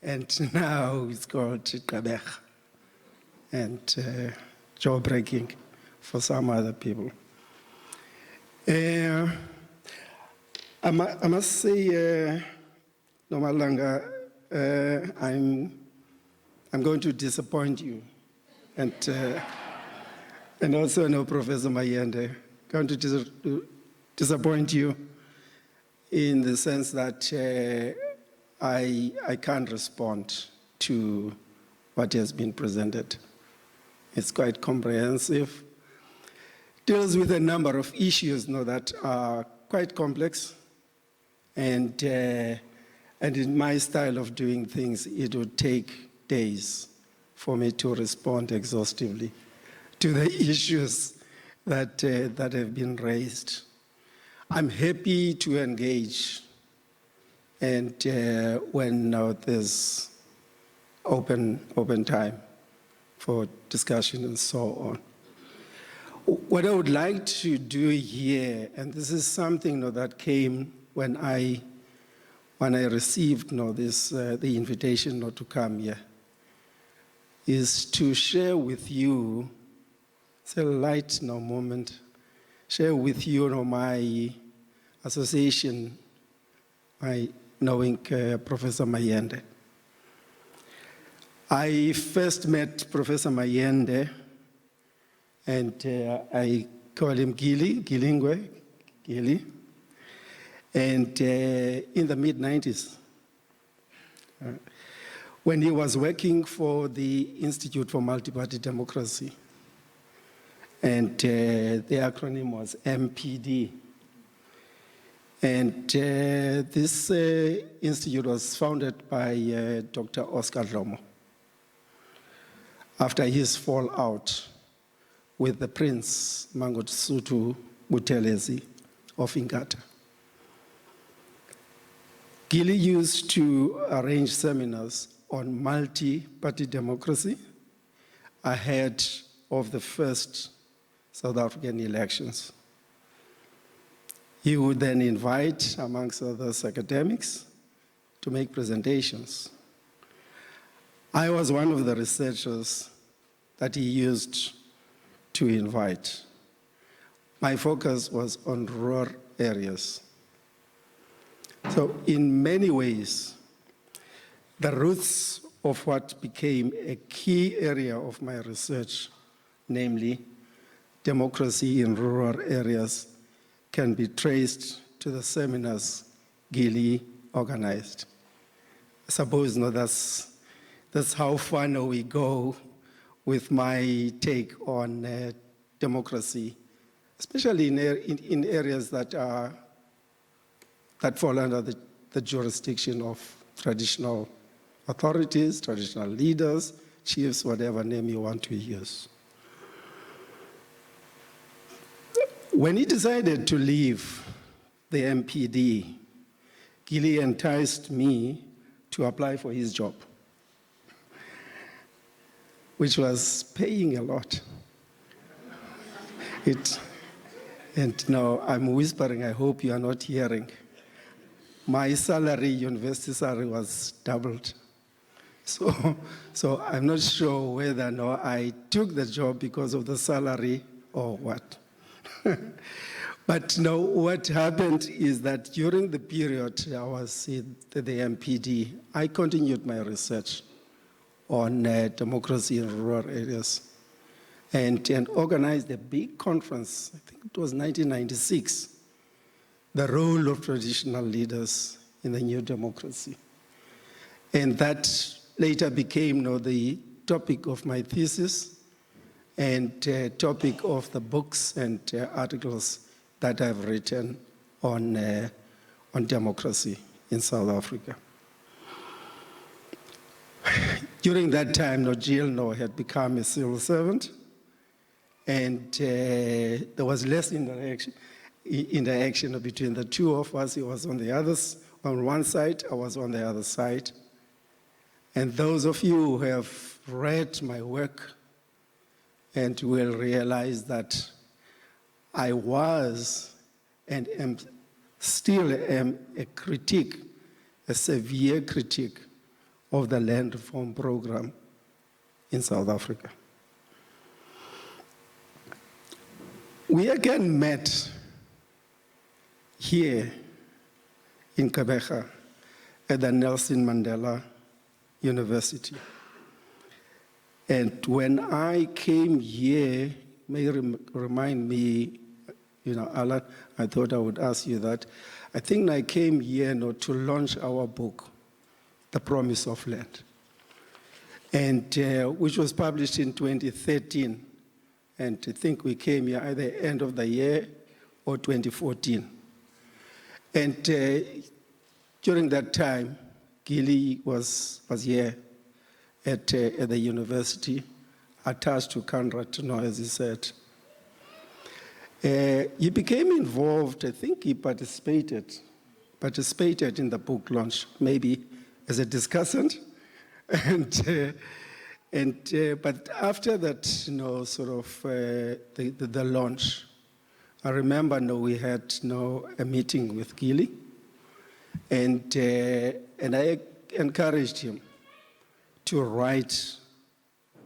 and now it's called Gqeberha, and jaw-breaking for some other people. I must say, Nomalanga, I'm going to disappoint you, and also no Professor Mayende, going to disappoint you in the sense that I can't respond to what has been presented. It's quite comprehensive, deals with a number of issues that are quite complex, and in my style of doing things, it would take days for me to respond exhaustively to the issues that have been raised. I'm happy to engage, and when there's open time for discussion and so on. What I would like to do here, and this is something that came when I received the invitation to come here, is to share with you, it's a light moment, share with you my association, my knowing Professor Mayende. I first met Professor Mayende, and I call him Gilingwe, Gili, and in the mid-90s, when he was working for the Institute for Multi-Party Democracy, and the acronym was MPD. And this institute was founded by Dr. Oscar Dlomo after his fallout with the Prince Mangosuthu Buthelezi of Ingata. Gili used to arrange seminars on multi-party democracy ahead of the first South African elections. He would then invite, amongst others, academics to make presentations. I was one of the researchers that he used to invite. My focus was on rural areas. So in many ways, the roots of what became a key area of my research, namely democracy in rural areas, can be traced to the seminars Gili organized. I suppose that's how far now we go with my take on democracy, especially in areas that fall under the jurisdiction of traditional authorities, traditional leaders, chiefs, whatever name you want to use. When he decided to leave the MPD, Gili enticed me to apply for his job, which was paying a lot. And now I'm whispering, I hope you are not hearing. My salary, university salary, was doubled. So I'm not sure whether I took the job because of the salary or what. But no, what happened is that during the period I was in the MPD, I continued my research on democracy in rural areas and organized a big conference, I think it was 1996, the role of traditional leaders in the new democracy. And that later became the topic of my thesis and topic of the books and articles that I've written on democracy in South Africa. During that time, Gilingwe had become a civil servant, and there was less interaction between the two of us. He was on one side, I was on the other side. And those of you who have read my work and will realize that I was and still am a severe critic of the land reform program in South Africa. We again met here in Gqeberha at the Nelson Mandela University. And when I came here, may remind me, Alan, I thought I would ask you that. I think I came here to launch our book, The Promise of Land, and which was published in 2013. And I think we came here either end of the year or 2014. And during that time, Gilly was here at the university, attached to Conrad, as he said. He became involved, I think he participated in the book launch, maybe as a discussant. But after that, the launch, I remember we had a meeting with Gilly, and I encouraged him to write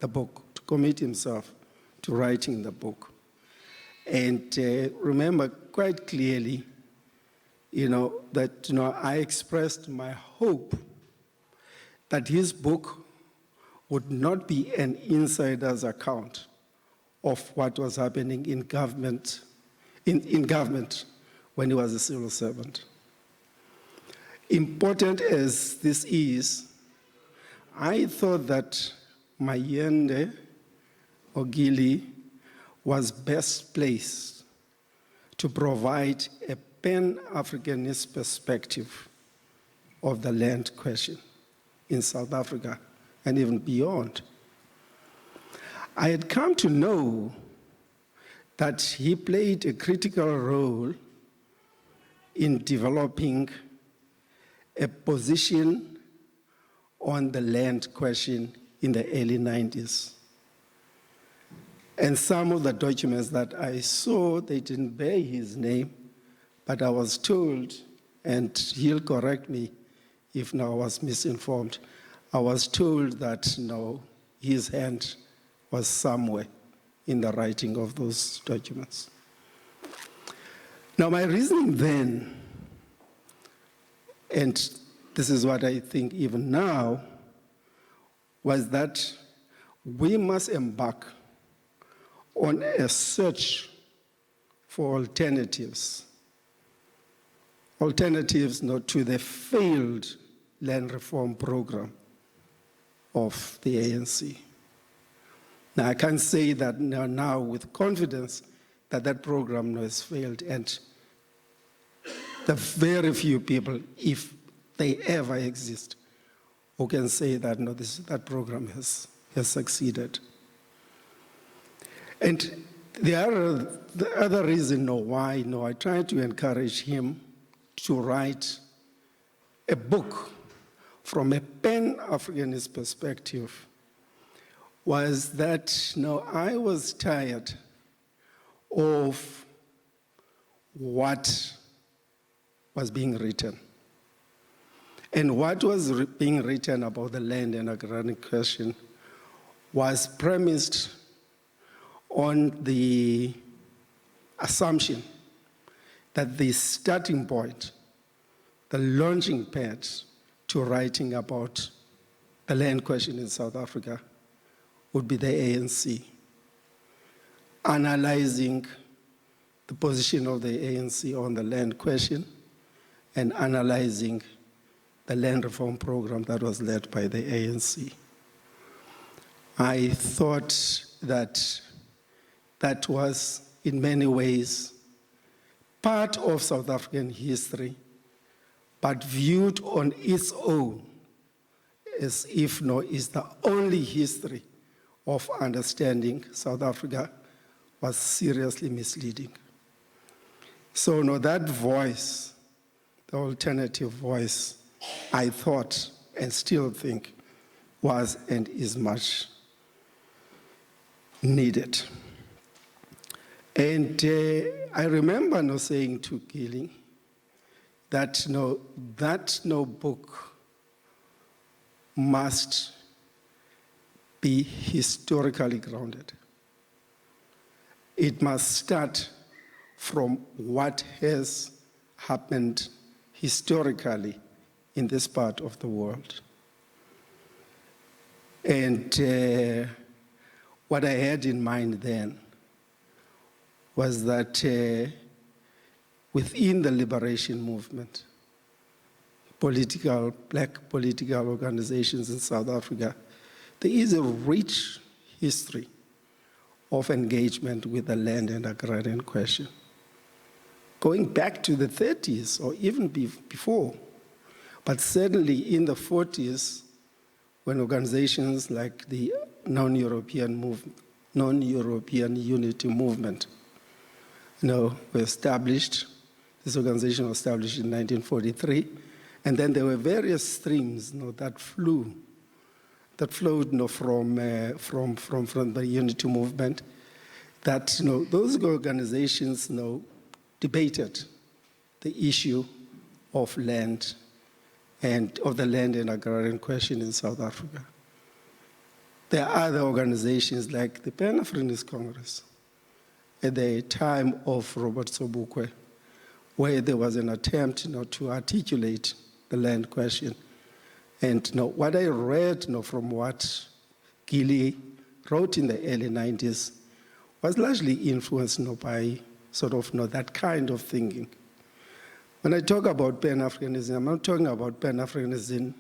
the book, to commit himself to writing the book. And remember quite clearly, that I expressed my hope that his book would not be an insider's account of what was happening in government, in government when he was a civil servant. Important as this is, I thought that Mayende or Gilly was best placed to provide a Pan-Africanist perspective of the land question in South Africa and even beyond. I had come to know that he played a critical role in developing a position on the land question in the early 90s. And some of the documents that I saw, they didn't bear his name, but I was told, and he'll correct me if I was misinformed, I was told that his hand was somewhere in the writing of those documents. Now, my reasoning then, and this is what I think even now, was that we must embark on a search for alternatives to the failed land reform program of the ANC. Now, I can say that now with confidence that program has failed, and the very few people, if they ever exist, who can say that that program has succeeded. And the other reason why I tried to encourage him to write a book from a Pan-Africanist perspective was that I was tired of what was being written. And what was being written about the land and agrarian question was premised on the assumption that the starting point, the launching pad to writing about the land question in South Africa would be the ANC, analyzing the position of the ANC on the land question and analyzing the land reform program that was led by the ANC. I thought that that was, in many ways, part of South African history, but viewed on its own as if is the only history of understanding South Africa was seriously misleading. So that voice, the alternative voice, I thought and still think was and is much needed. And I remember saying to Gilling that that book must be historically grounded. It must start from what has happened historically in this part of the world. And what I had in mind then was that within the liberation movement, black political organizations in South Africa, there is a rich history of engagement with the land and agrarian question, going back to the 30s or even before, but certainly in the 40s, when organizations like the Non-European Unity Movement were established. This organization was established in 1943, and then there were various streams that flowed from the Unity Movement. That those organizations debated the issue of land and of the land and agrarian question in South Africa. There are other organizations like the Pan-Africanist Congress at the time of Robert Sobukwe, where there was an attempt to articulate the land question. And what I read from what Gilly wrote in the early 90s was largely influenced by sort of that kind of thinking. When I talk about Pan-Africanism, I'm not talking about Pan-Africanism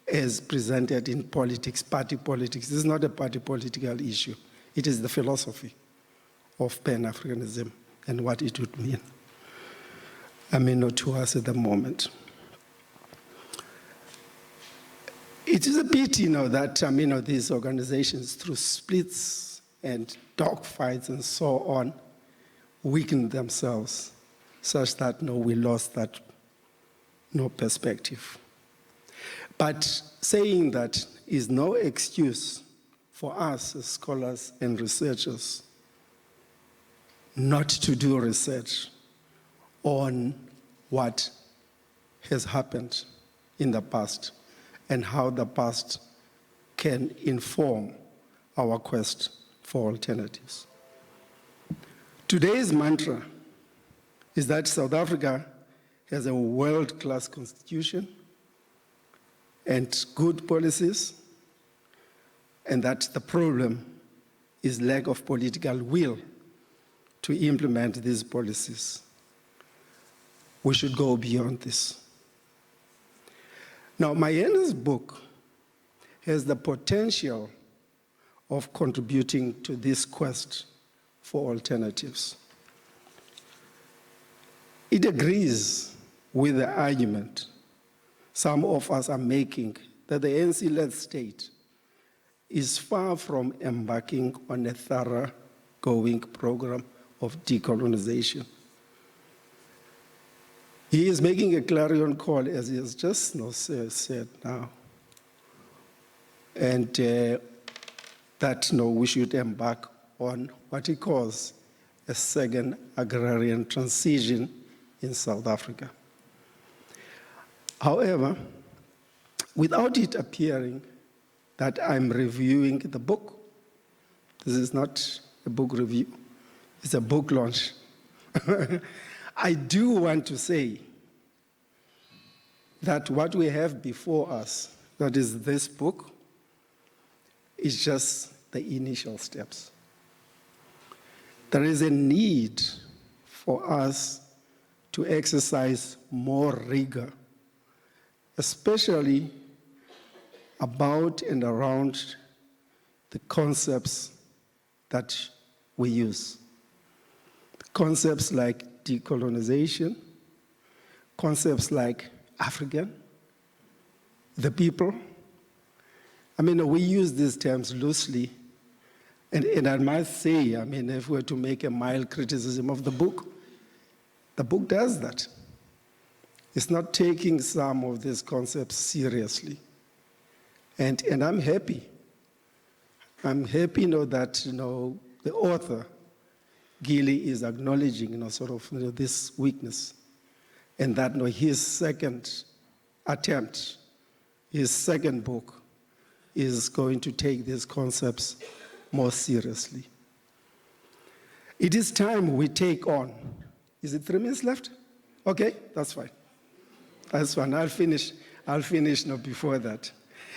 as presented in politics, party politics. This is not a party political issue. It is the philosophy of Pan-Africanism and what it would mean. Not to us at the moment. It is a pity that these organizations, through splits and dogfights and so on, weakened themselves such that we lost that perspective. But saying that is no excuse for us as scholars and researchers not to do research on what has happened in the past and how the past can inform our quest for alternatives. Today's mantra is that South Africa has a world-class constitution and good policies, and that the problem is lack of political will to implement these policies. We should go beyond this. Now, Mayende's book has the potential of contributing to this quest for alternatives. It agrees with the argument some of us are making that the ANC-led state is far from embarking on a thorough-going program of decolonization. He is making a clarion call, as he has just said now, and that we should embark on what he calls a second agrarian transition in South Africa. However, without it appearing that I'm reviewing the book, this is not a book review, it's a book launch. I do want to say that what we have before us, that is this book, is just the initial steps. There is a need for us to exercise more rigor, especially about and around the concepts that we use. Concepts like decolonization, concepts like African, the people. I mean, we use these terms loosely, and I must say, I mean, if we were to make a mild criticism of the book does that. It's not taking some of these concepts seriously. And I'm happy. I'm happy, that, the author, Gili, is acknowledging, this weakness. And that, his second attempt, his second book, is going to take these concepts more seriously. It is time we take on. Is it 3 minutes left? Okay, that's fine. That's fine. I'll finish before that.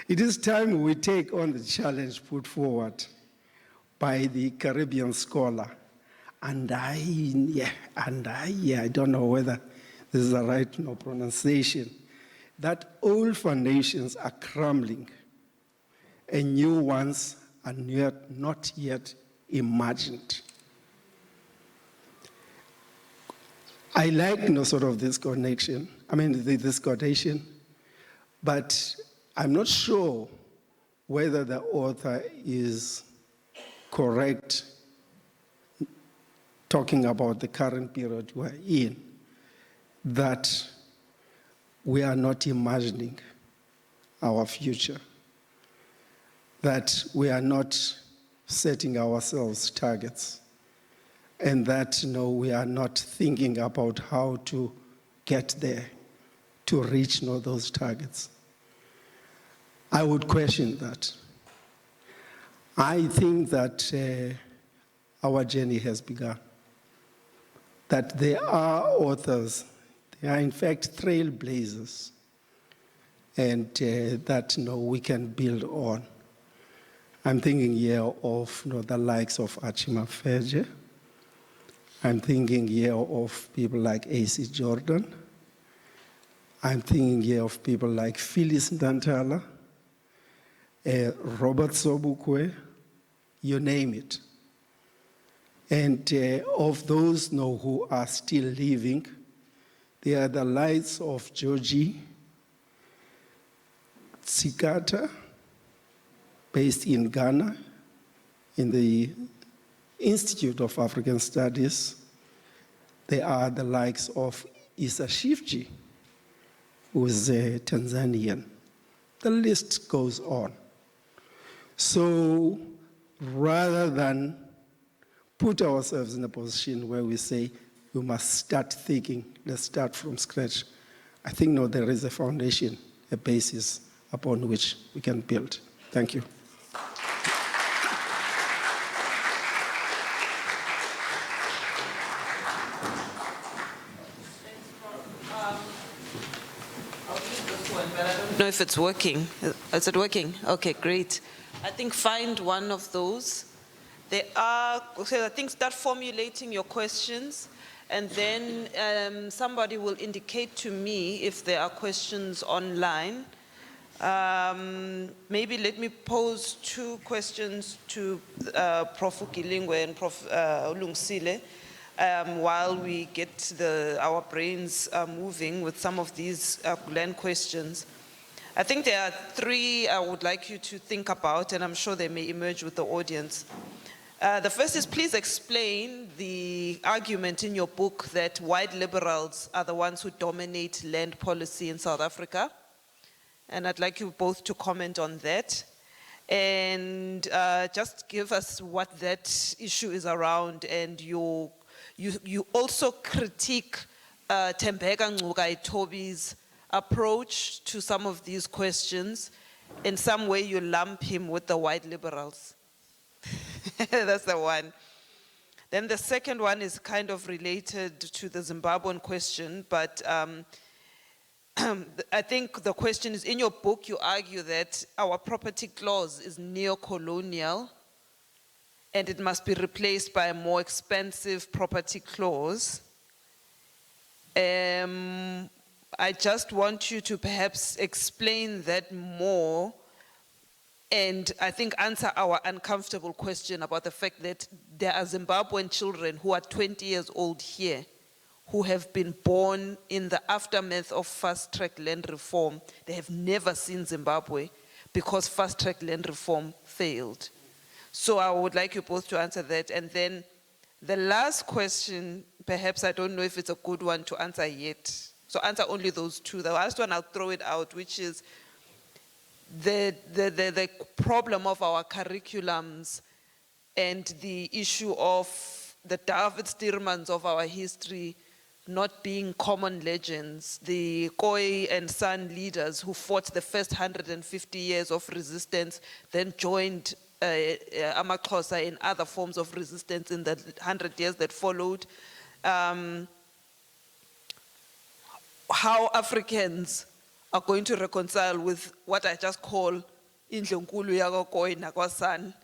It is time we take on the challenge put forward by the Caribbean scholar. And I don't know whether this is the right pronunciation, that old foundations are crumbling and new ones are not yet imagined. I like this connection, this quotation, but I'm not sure whether the author is correct talking about the current period we're in, that we are not imagining our future, that we are not setting ourselves targets, and that we are not thinking about how to get there, to reach those targets. I would question that. I think that our journey has begun, that there are authors, they are in fact trailblazers, and that we can build on. I'm thinking here of the likes of Achima Feje. I'm thinking here of people like A.C. Jordan. I'm thinking here of people like Phyllis Ndantala, Robert Sobukwe, you name it. And of those who are still living, they are the likes of Georgie Tsikata, based in Ghana, in the Institute of African Studies. They are the likes of Isa Shifji, who is a Tanzanian. The list goes on. So rather than put ourselves in a position where we say, we must start thinking, let's start from scratch, I think there is a foundation, a basis upon which we can build. Thank you. Know if it's working. Is it working? Okay, great. I think find one of those. There are, so I think start formulating your questions, and then somebody will indicate to me if there are questions online. Maybe let me pose 2 questions to Prof. Gilingwe and Prof. Lungsile while we get our brains moving with some of these land questions. I think there are 3 I would like you to think about, and I'm sure they may emerge with the audience. The first is, please explain the argument in your book that white liberals are the ones who dominate land policy in South Africa. And I'd like you both to comment on that. And just give us what that issue is around. And you also critique Tembeka Ngcukaitobi's approach to some of these questions. In some way, you lump him with the white liberals. That's the one. Then the second one is kind of related to the Zimbabwean question, but I think the question is, in your book, you argue that our property clause is neo-colonial and it must be replaced by a more expensive property clause. I just want you to perhaps explain that more, and I think answer our uncomfortable question about the fact that there are Zimbabwean children who are 20 years old here, who have been born in the aftermath of fast-track land reform. They have never seen Zimbabwe because fast-track land reform failed. So I would like you both to answer that. And then the last question, perhaps I don't know if it's a good one to answer yet. So answer only those two. The last one, I'll throw it out, which is the problem of our curriculums and the issue of the David Stearmans of our history not being common legends, the Koi and San leaders who fought the first 150 years of resistance, then joined Amaxhosa in other forms of resistance in the 100 years that followed. How Africans are going to reconcile with what I just call Indlenkulu yako Koi nakwa San.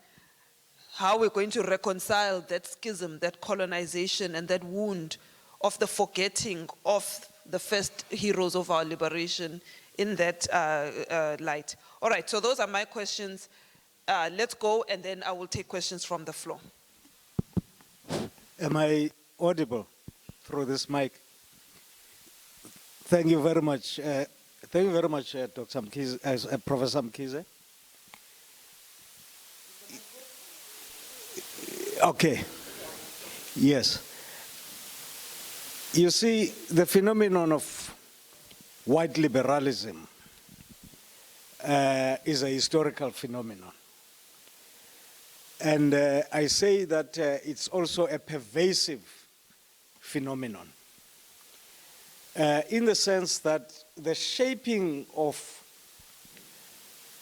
How we're going to reconcile that schism, that colonization, and that wound of the forgetting of the first heroes of our liberation in that light. All right, so those are my questions. Let's go, and then I will take questions from the floor. Am I audible through this mic? Thank you very much. Thank you very much, Dr. Mkize, Professor Mkize. Okay, yes. You see, the phenomenon of white liberalism is a historical phenomenon. And I say that it's also a pervasive phenomenon in the sense that the shaping of,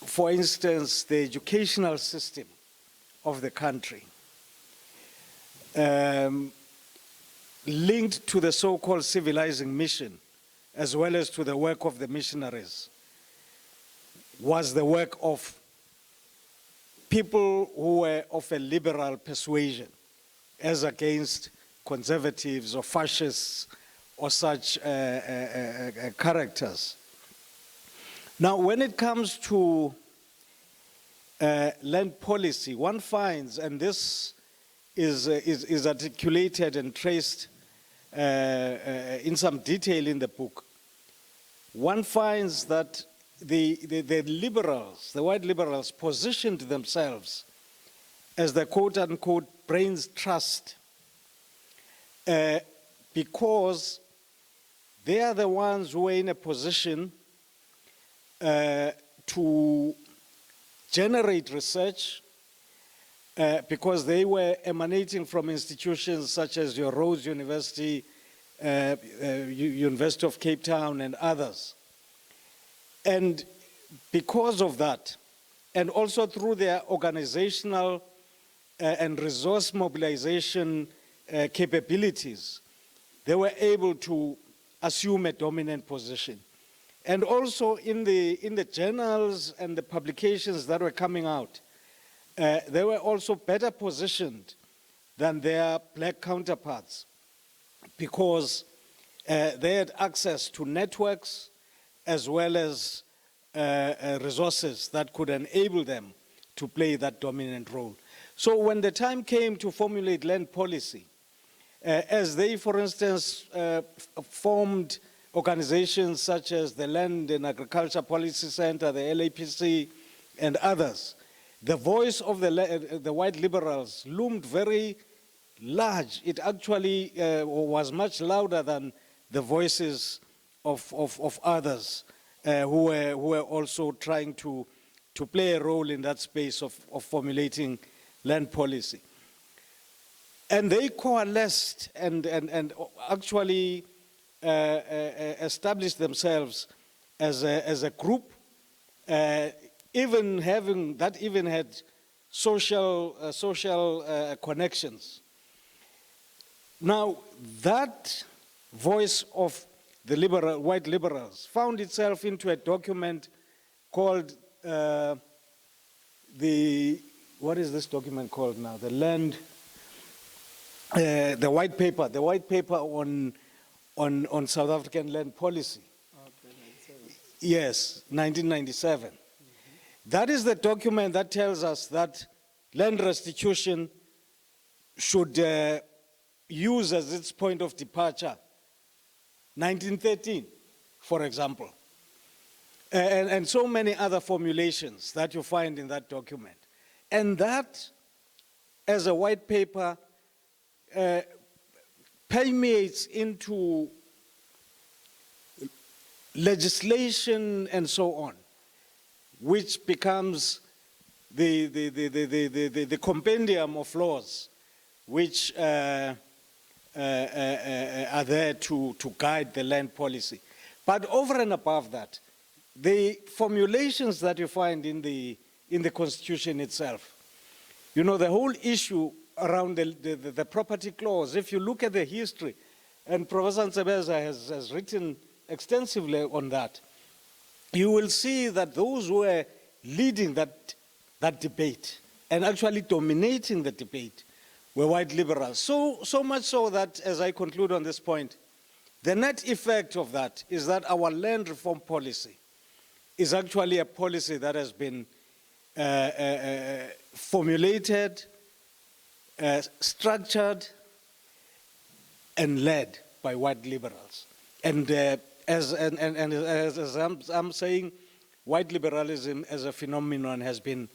for instance, the educational system of the country linked to the so-called civilizing mission, as well as to the work of the missionaries, was the work of people who were of a liberal persuasion, as against conservatives or fascists or such characters. Now, when it comes to land policy, one finds, and this is articulated and traced in some detail in the book, one finds that the liberals, the white liberals, positioned themselves as the quote-unquote brains trust because they are the ones who are in a position to generate research because they were emanating from institutions such as your Rhodes University, University of Cape Town, and others. And because of that, and also through their organizational and resource mobilization capabilities, they were able to assume a dominant position. And also in the journals and the publications that were coming out, they were also better positioned than their black counterparts because they had access to networks as well as resources that could enable them to play that dominant role. So when the time came to formulate land policy, as they, for instance, formed organizations such as the Land and Agriculture Policy Center, the LAPC, and others, the voice of the white liberals loomed very large. It actually was much louder than the voices of others who were also trying to play a role in that space of formulating land policy. And they coalesced and actually established themselves as a group, even had social connections. Now, that voice of the white liberals found itself into a document called what is this document called now? The white paper on South African land policy. Yes, 1997. That is the document that tells us that land restitution should use as its point of departure 1913, for example, and so many other formulations that you find in that document. And that, as a white paper, permeates into legislation and so on, which becomes the compendium of laws which are there to guide the land policy. But over and above that, the formulations that you find in the Constitution itself, you know, the whole issue around the property clause, if you look at the history, and Professor Gqeberha has written extensively on that, you will see that those who were leading that debate and actually dominating the debate were white liberals. So much so that, as I conclude on this point, the net effect of that is that our land reform policy is actually a policy that has been formulated, structured, and led by white liberals. And as I'm saying, white liberalism as a phenomenon has been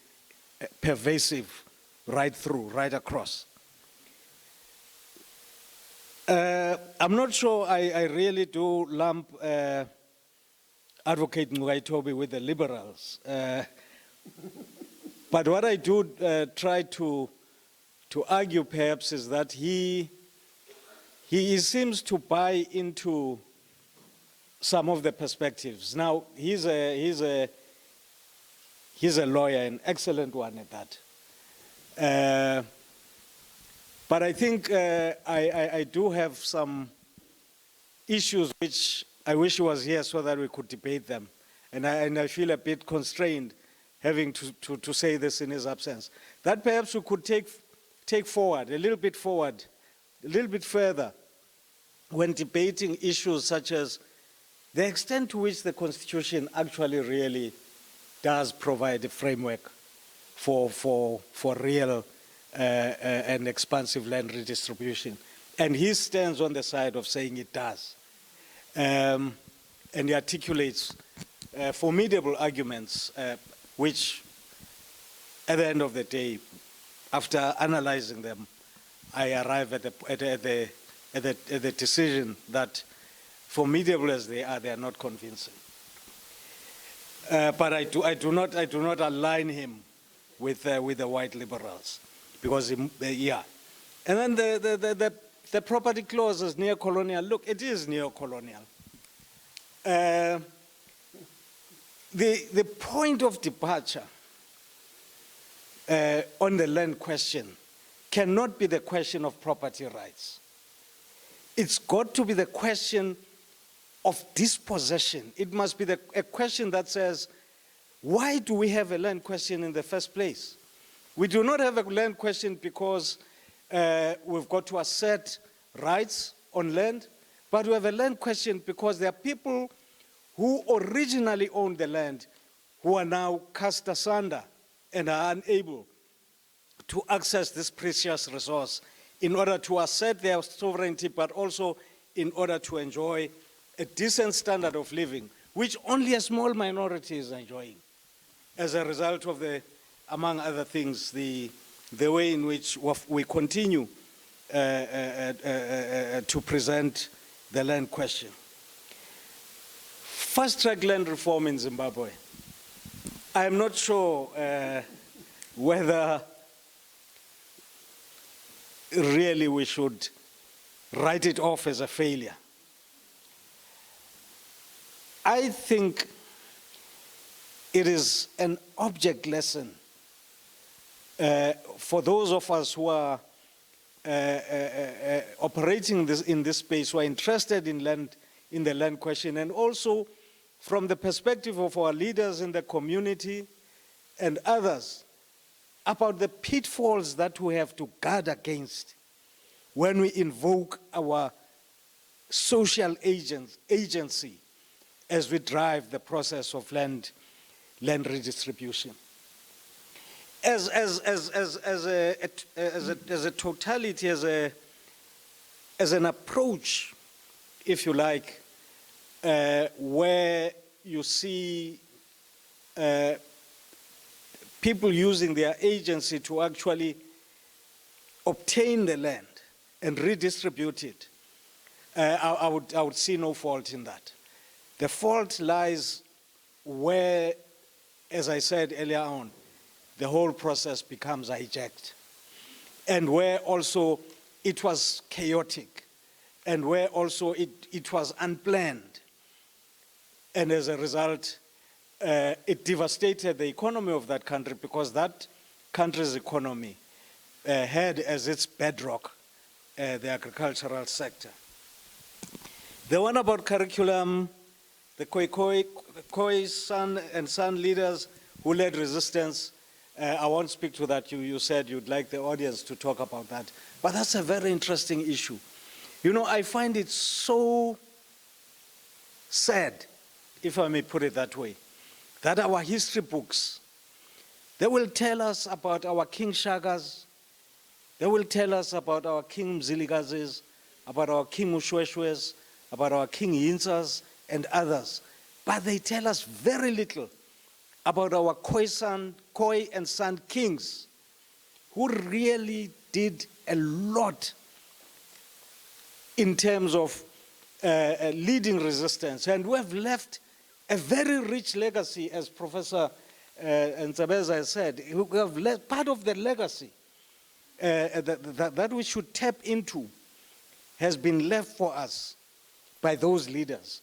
pervasive right through, right across. I'm not sure I really do lump Advocate Ngwaitobi with the liberals. But what I do try to argue perhaps is that he seems to buy into some of the perspectives. Now, he's a lawyer, an excellent one at that. But I think I do have some issues which I wish he was here so that we could debate them. And I feel a bit constrained having to say this in his absence. That perhaps we could take forward, a little bit further, when debating issues such as the extent to which the Constitution actually really does provide a framework for real and expansive land redistribution. And he stands on the side of saying it does. And he articulates formidable arguments, which at the end of the day, after analyzing them, I arrive at the decision that, formidable as they are not convincing. But I do not align him with the white liberals, because yeah. And then the property clause is neo-colonial. Look, it is neo-colonial. The point of departure on the land question cannot be the question of property rights. It's got to be the question of dispossession. It must be a question that says, why do we have a land question in the first place? We do not have a land question because we've got to assert rights on land, but we have a land question because there are people who originally owned the land who are now cast asunder and are unable to access this precious resource in order to assert their sovereignty, but also in order to enjoy a decent standard of living, which only a small minority is enjoying as a result of among other things, the way in which we continue to present the land question. Fast-track land reform in Zimbabwe. I am not sure whether really we should write it off as a failure. I think it is an object lesson for those of us who are operating in this space who are interested in the land question, and also from the perspective of our leaders in the community and others, about the pitfalls that we have to guard against when we invoke our social agency as we drive the process of land redistribution. As a totality, as an approach, if you like, where you see people using their agency to actually obtain the land and redistribute it, I would see no fault in that. The fault lies where, as I said earlier on, the whole process becomes hijacked, and where also it was chaotic, and where also it was unplanned, and as a result, it devastated the economy of that country, because that country's economy had as its bedrock the agricultural sector. The one about curriculum, the Khoi son and son leaders who led resistance, I won't speak to that. You said you'd like the audience to talk about that. But that's a very interesting issue. You know, I find it so sad, if I may put it that way, that our history books, they will tell us about our King Shagas, they will tell us about our King Mziligazes, about our King Mushweshwes, about our King Yinsas and others. But they tell us very little about our Khoi and San kings, who really did a lot in terms of leading resistance. And we have left a very rich legacy, as Professor Gqeberha has said. We have left part of the legacy that we should tap into has been left for us by those leaders.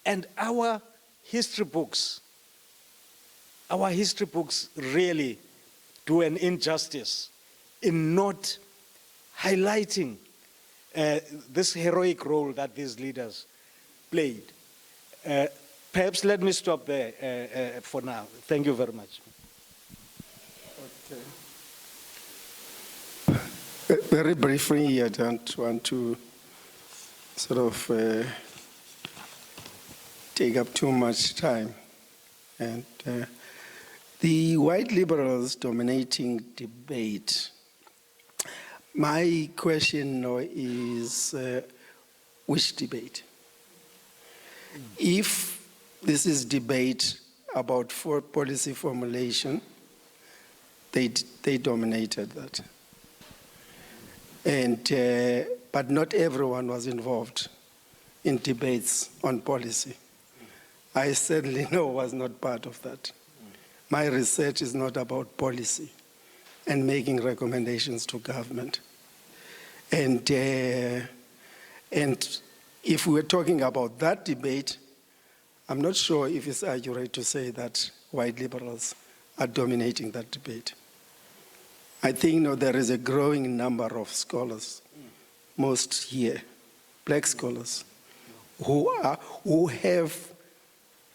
And our history books really do an injustice in not highlighting this heroic role that these leaders played. Perhaps let me stop there for now. Thank you very much. Okay. Very briefly, I don't want to sort of take up too much time. And the white liberals dominating debate, my question is which debate? If this is debate about policy formulation, they dominated that. And, but not everyone was involved in debates on policy. I certainly was not part of that. My research is not about policy and making recommendations to government. And if we're talking about that debate, I'm not sure if it's accurate to say that white liberals are dominating that debate. I think there is a growing number of scholars, most here, black scholars, who have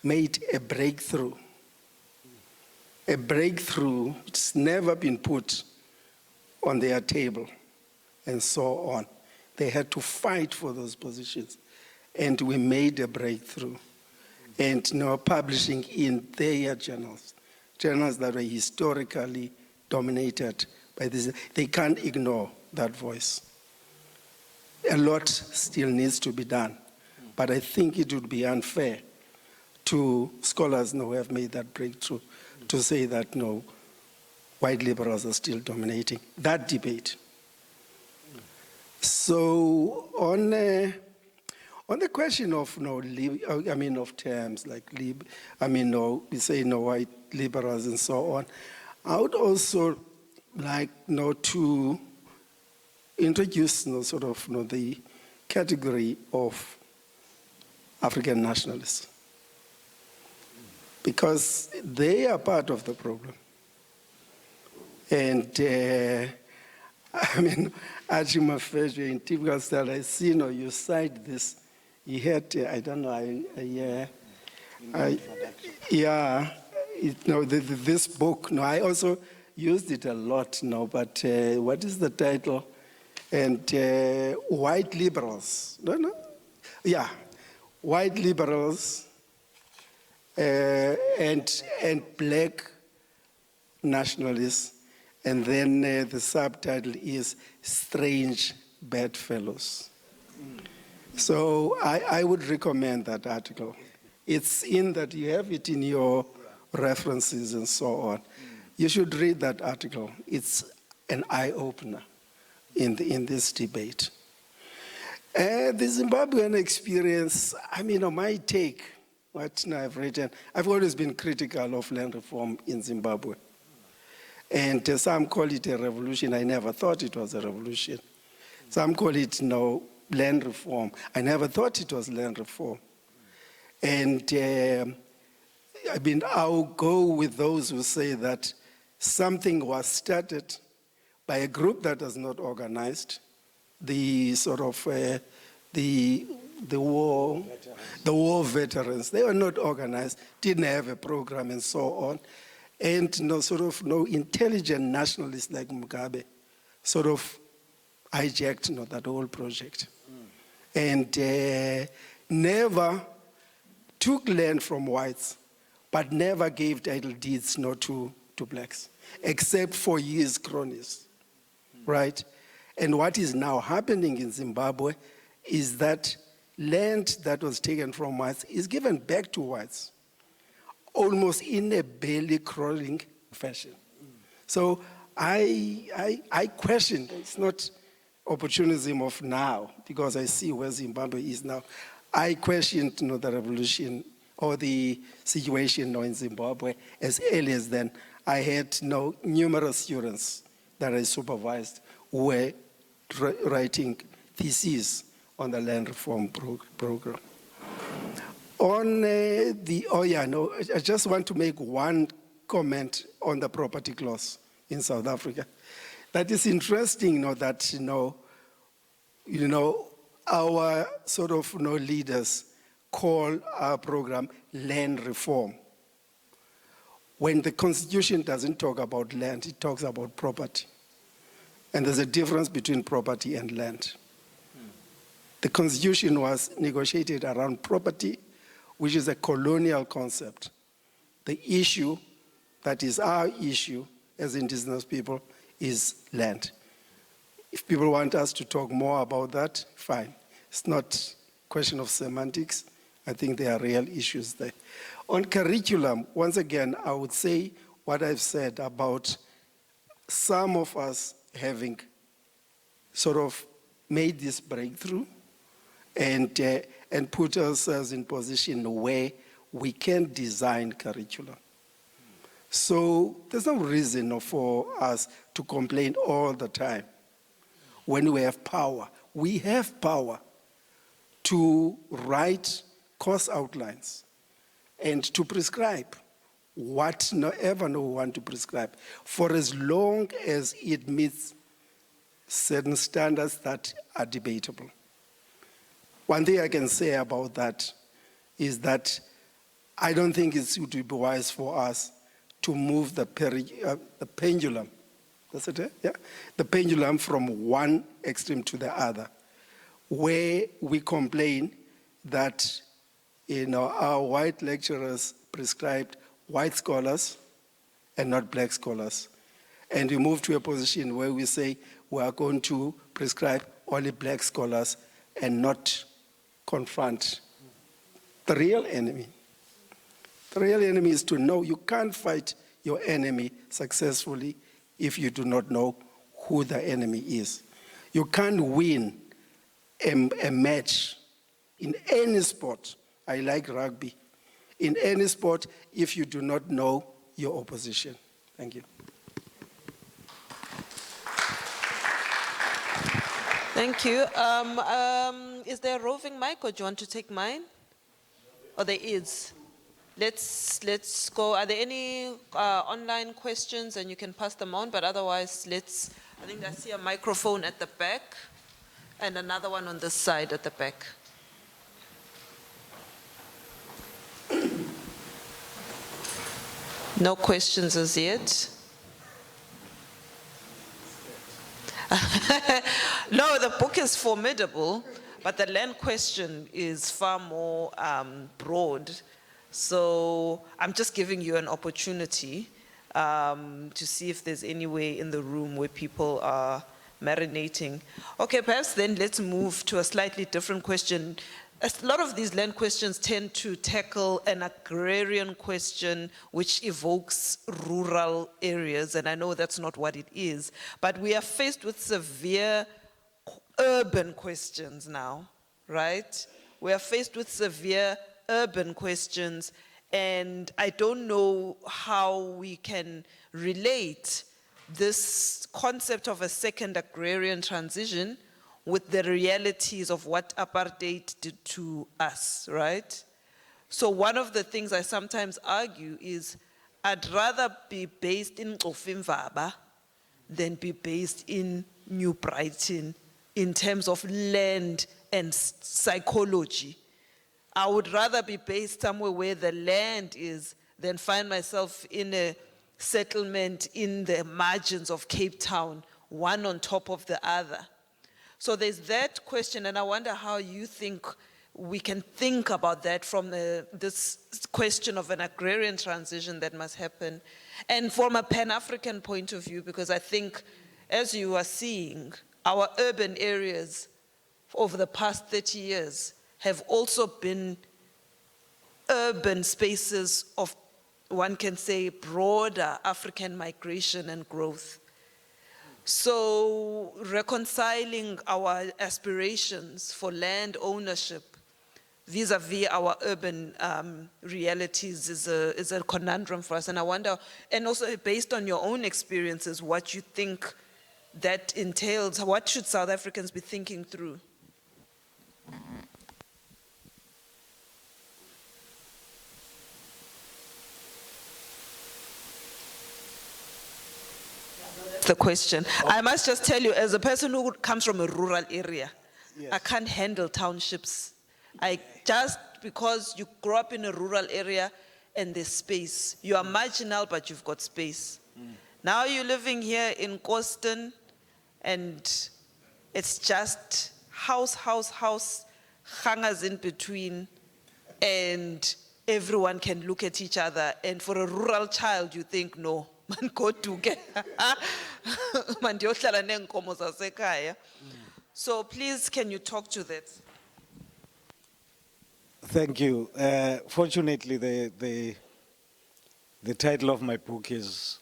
made a breakthrough it's never been put on their table and so on. They had to fight for those positions, and we made a breakthrough. And now publishing in their journals that were historically dominated by this. They can't ignore that voice. A lot still needs to be done, but I think it would be unfair to scholars who have made that breakthrough to say that no, white liberals are still dominating that debate. So on the question of of terms like we say white liberals and so on, I would also like to introduce the category of African nationalists, because they are part of the problem. And I mean, Ajima Fejo, in typical style, I see, you cite this. He had, I don't know, this book, I also used it a lot, but what is the title? And white liberals, yeah, white liberals and black nationalists. And then the subtitle is Strange Bedfellows. So I would recommend that article. It's in that you have it in your references and so on. You should read that article. It's an eye-opener in this debate. The Zimbabwean experience, my take, what I've written, I've always been critical of land reform in Zimbabwe. And some call it a revolution. I never thought it was a revolution. Some call it land reform. I never thought it was land reform. And I'll go with those who say that something was started by a group that was not organized. The war veterans. They were not organized, didn't have a program and so on. And no intelligent nationalists like Mugabe hijacked that whole project. And never took land from whites, but never gave title deeds to blacks, except for his cronies, right? And what is now happening in Zimbabwe is that land that was taken from whites is given back to whites, almost in a belly-crawling fashion. So I question, it's not opportunism of now, because I see where Zimbabwe is now. I questioned the revolution or the situation in Zimbabwe as early as then. I had numerous students that I supervised who were writing theses on the land reform program. On I just want to make one comment on the property clause in South Africa. That is interesting, that our leaders call our program land reform. When the Constitution doesn't talk about land, it talks about property. And there's a difference between property and land. The Constitution was negotiated around property, which is a colonial concept. The issue that is our issue as indigenous people is land. If people want us to talk more about that, fine. It's not a question of semantics. I think there are real issues there. On curriculum, once again, I would say what I've said about some of us having made this breakthrough and put ourselves in position where we can design curriculum. So there's no reason for us to complain all the time when we have power. We have power to write course outlines and to prescribe whatever we want to prescribe, for as long as it meets certain standards that are debatable. One thing I can say about that is that I don't think it would be wise for us to move the pendulum. That's it, yeah? The pendulum from one extreme to the other, where we complain that our white lecturers prescribed white scholars and not black scholars. And we move to a position where we say we are going to prescribe only black scholars and not confront the real enemy. The real enemy is to know you can't fight your enemy successfully if you do not know who the enemy is. You can't win a match in any sport. I like rugby. In any sport, if you do not know your opposition. Thank you. Thank you. Is there a roving mic, or do you want to take mine? Or there is. Let's go. Are there any online questions? And you can pass them on, but otherwise let's I think I see a microphone at the back and another one on this side at the back. No questions as yet. No, the book is formidable, but the land question is far more broad. So I'm just giving you an opportunity to see if there's any way in the room where people are marinating. Okay, perhaps then let's move to a slightly different question. A lot of these land questions tend to tackle an agrarian question which evokes rural areas, and I know that's not what it is, but we are faced with severe urban questions now, right? We are faced with severe urban questions, and I don't know how we can relate this concept of a second agrarian transition with the realities of what apartheid did to us, right? So one of the things I sometimes argue is I'd rather be based in Gqeberha than be based in New Brighton in terms of land and psychology. I would rather be based somewhere where the land is than find myself in a settlement in the margins of Cape Town, one on top of the other. So there's that question, and I wonder how you think we can think about that from this question of an agrarian transition that must happen. And from a Pan-African point of view, because I think, as you are seeing, our urban areas over the past 30 years have also been urban spaces of, one can say, broader African migration and growth. So reconciling our aspirations for land ownership vis-a-vis our urban realities is a conundrum for us. And I wonder, and also based on your own experiences, what you think that entails, what should South Africans be thinking through? The question. I must just tell you, as a person who comes from a rural area, Yes. I can't handle townships. Just because you grow up in a rural area and there's space. You are marginal, but you've got space. Now you're living here in Coston, and it's just house, hangers in between, and everyone can look at each other. And for a rural child, you think, no, man, go together. Man, ndiyohlala neenkomo zasekhaya. So please, can you talk to that? Thank you. Fortunately, the title of my book is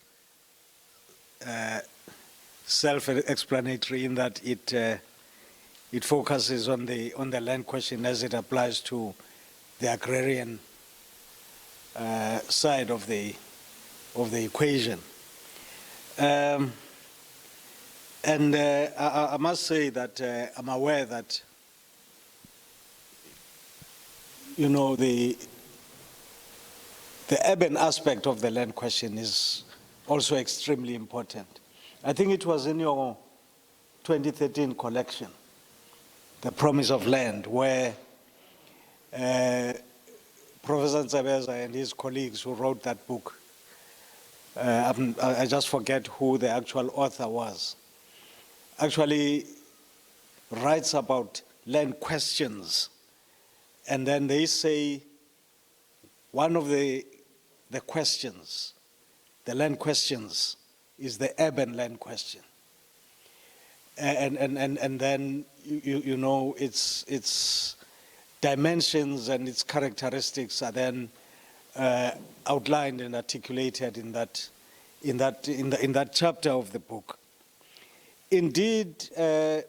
self-explanatory in that it focuses on the land question as it applies to the agrarian side of the equation. And I must say that I'm aware that, you know, the urban aspect of the land question is also extremely important. I think it was in your 2013 collection, The Promise of Land, where Professor Gqeberha and his colleagues who wrote that book, I just forget who the actual author was, actually writes about land questions. And then they say one of the questions, the land questions, is the urban land question. And then, you know, its dimensions and its characteristics are then outlined and articulated in that chapter of the book. Indeed, in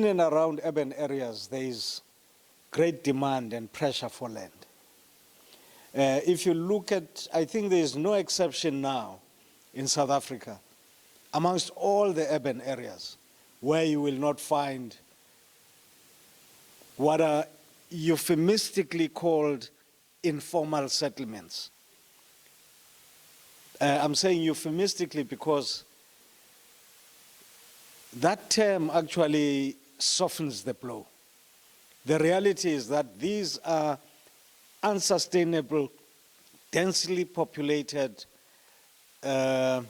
and around urban areas, there is great demand and pressure for land. If you look at, I think there is no exception now in South Africa, amongst all the urban areas, where you will not find what are euphemistically called informal settlements. I'm saying euphemistically because that term actually softens the blow. The reality is that these are unsustainable, densely populated, I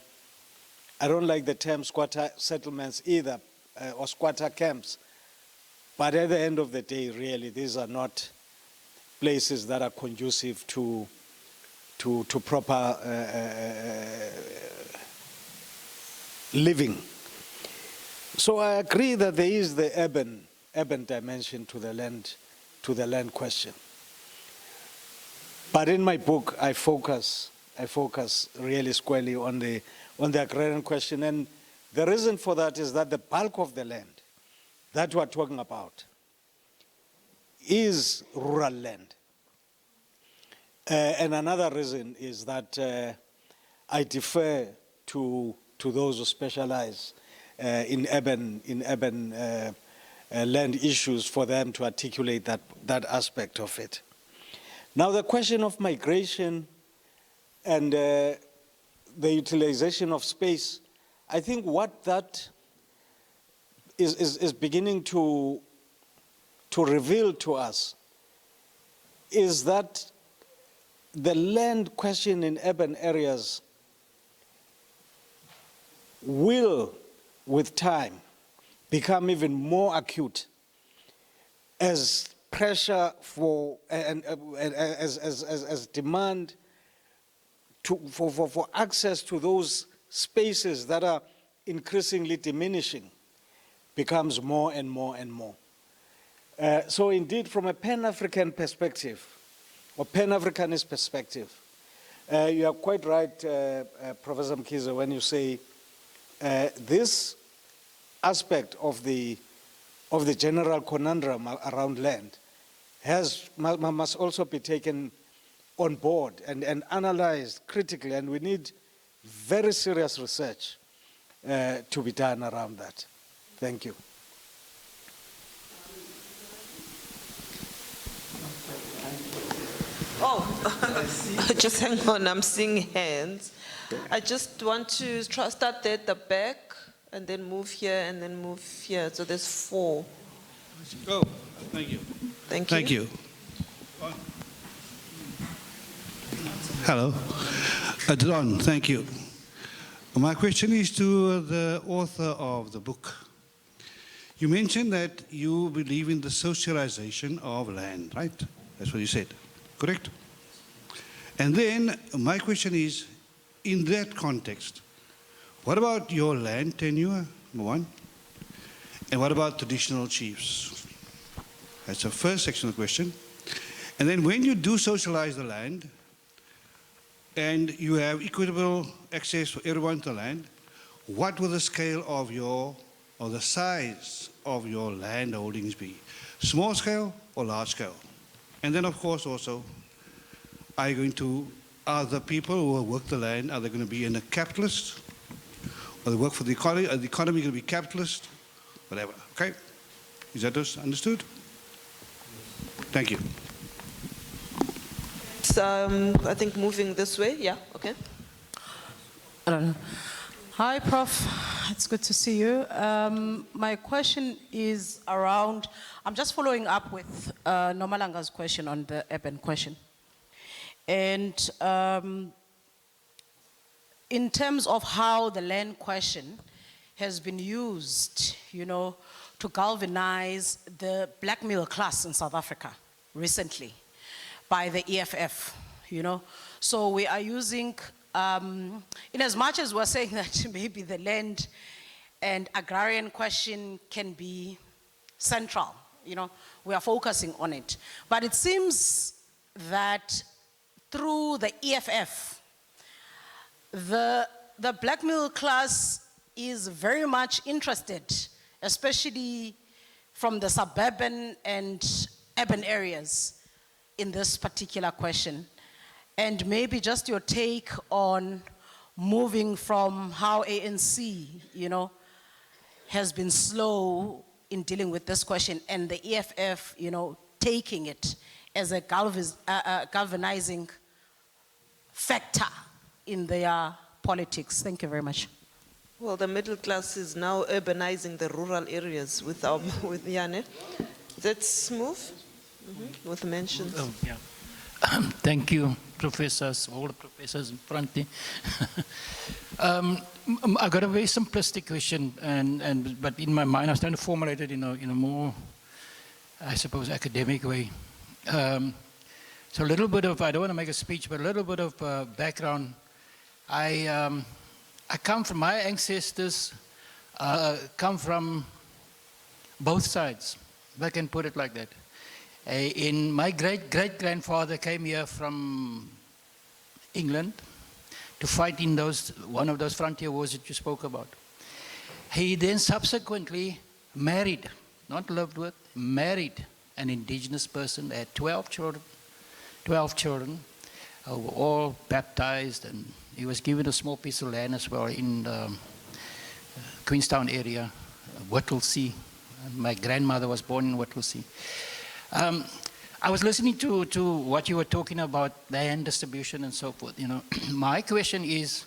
don't like the term squatter settlements either, or squatter camps. But at the end of the day, really, these are not places that are conducive to proper living. So I agree that there is the urban dimension to the land question. But in my book, I focus really squarely on the agrarian question, and the reason for that is that the bulk of the land that we're talking about is rural land. And another reason is that I defer to those who specialize in urban land issues for them to articulate that aspect of it. Now, the question of migration and the utilization of space, I think what that is beginning to reveal to us is that the land question in urban areas will, with time, become even more acute as pressure for and as demand for access to those spaces that are increasingly diminishing becomes more and more and more. So indeed, from a Pan-African perspective, or Pan-Africanist perspective, you are quite right, Professor Mkhize, when you say this aspect of the general conundrum around land must also be taken on board and analyzed critically, and we need very serious research to be done around that. Thank you. Oh, just hang on, I'm seeing hands. I just want to start there at the back and then move here and then move here. So there's 4. Oh, thank you. Thank you. Thank you. Hello. Don, thank you. My question is to the author of the book. You mentioned that you believe in the socialization of land, right? That's what you said, correct? And then my question is, in that context, what about your land tenure, number 1? And what about traditional chiefs? That's the first section of the question. And then when you do socialize the land, and you have equitable access for everyone to land, what will the scale of or the size of your land holdings be? Small scale or large scale? And then of course also, are the people who work the land, are they going to be in a capitalist? Or they work for the economy? Are the economy going to be capitalist? Whatever, okay? Is that understood? Thank you. So, I think moving this way, yeah, okay. I don't know. Hi, Prof. It's good to see you. My question is around, I'm just following up with Nomalanga's question on the urban question. And in terms of how the land question has been used, to galvanize the black middle class in South Africa recently by the EFF, So we are using, in as much as we're saying that maybe the land and agrarian question can be central, we are focusing on it. But it seems that through the EFF, the black middle class is very much interested, especially from the suburban and urban areas, in this particular question. And maybe just your take on moving from how ANC, has been slow in dealing with this question, and the EFF, taking it as a galvanizing factor in their politics. Thank you very much. Well, the middle class is now urbanizing the rural areas with Yane. Let's move with mentions. Oh, yeah. Thank you, professors, all the professors in front there. I got a very simplistic question, but in my mind I was trying to formulate it in a more, I suppose, academic way. So a little bit of, I don't want to make a speech, but a little bit of background. I come from, my ancestors come from both sides, if I can put it like that. In my great-great-grandfather came here from England to fight in one of those frontier wars that you spoke about. He then subsequently married, not lived with, married an indigenous person. They had 12 children, who were all baptized, and he was given a small piece of land as well in the Queenstown area, Whittlesea. My grandmother was born in Whittlesea. I was listening to what you were talking about, land distribution and so forth. You know, my question is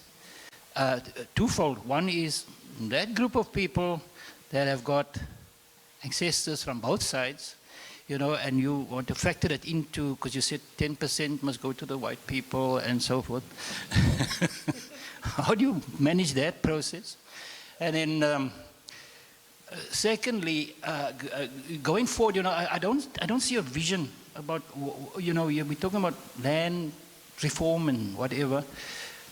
twofold. One is that group of people that have got ancestors from both sides, you know, and you want to factor that into, because you said 10% must go to the white people and so forth. How do you manage that process? And then secondly, going forward, you know, I don't see a vision about, you know, we're talking about land reform and whatever,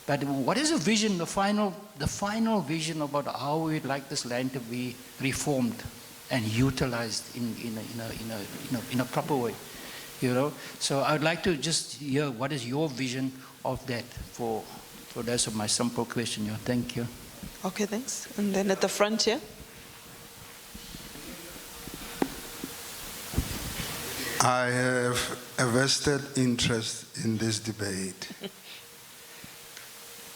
but what is the vision, the final vision about how we'd like this land to be reformed and utilized in a proper way, you know? So I'd like to just hear what is your vision of that for those of my simple question. Yeah, thank you. Okay, thanks. And then at the front here. I have a vested interest in this debate,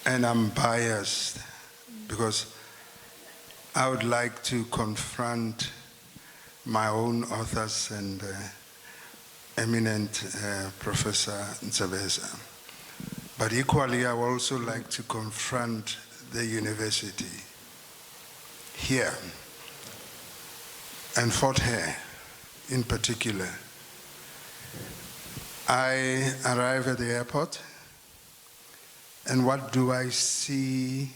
and I'm biased because I would like to confront my own authors and eminent Professor Gqeberha. But equally, I would also like to confront the university here, and Fort Hare in particular. I arrive at the airport, and what do I see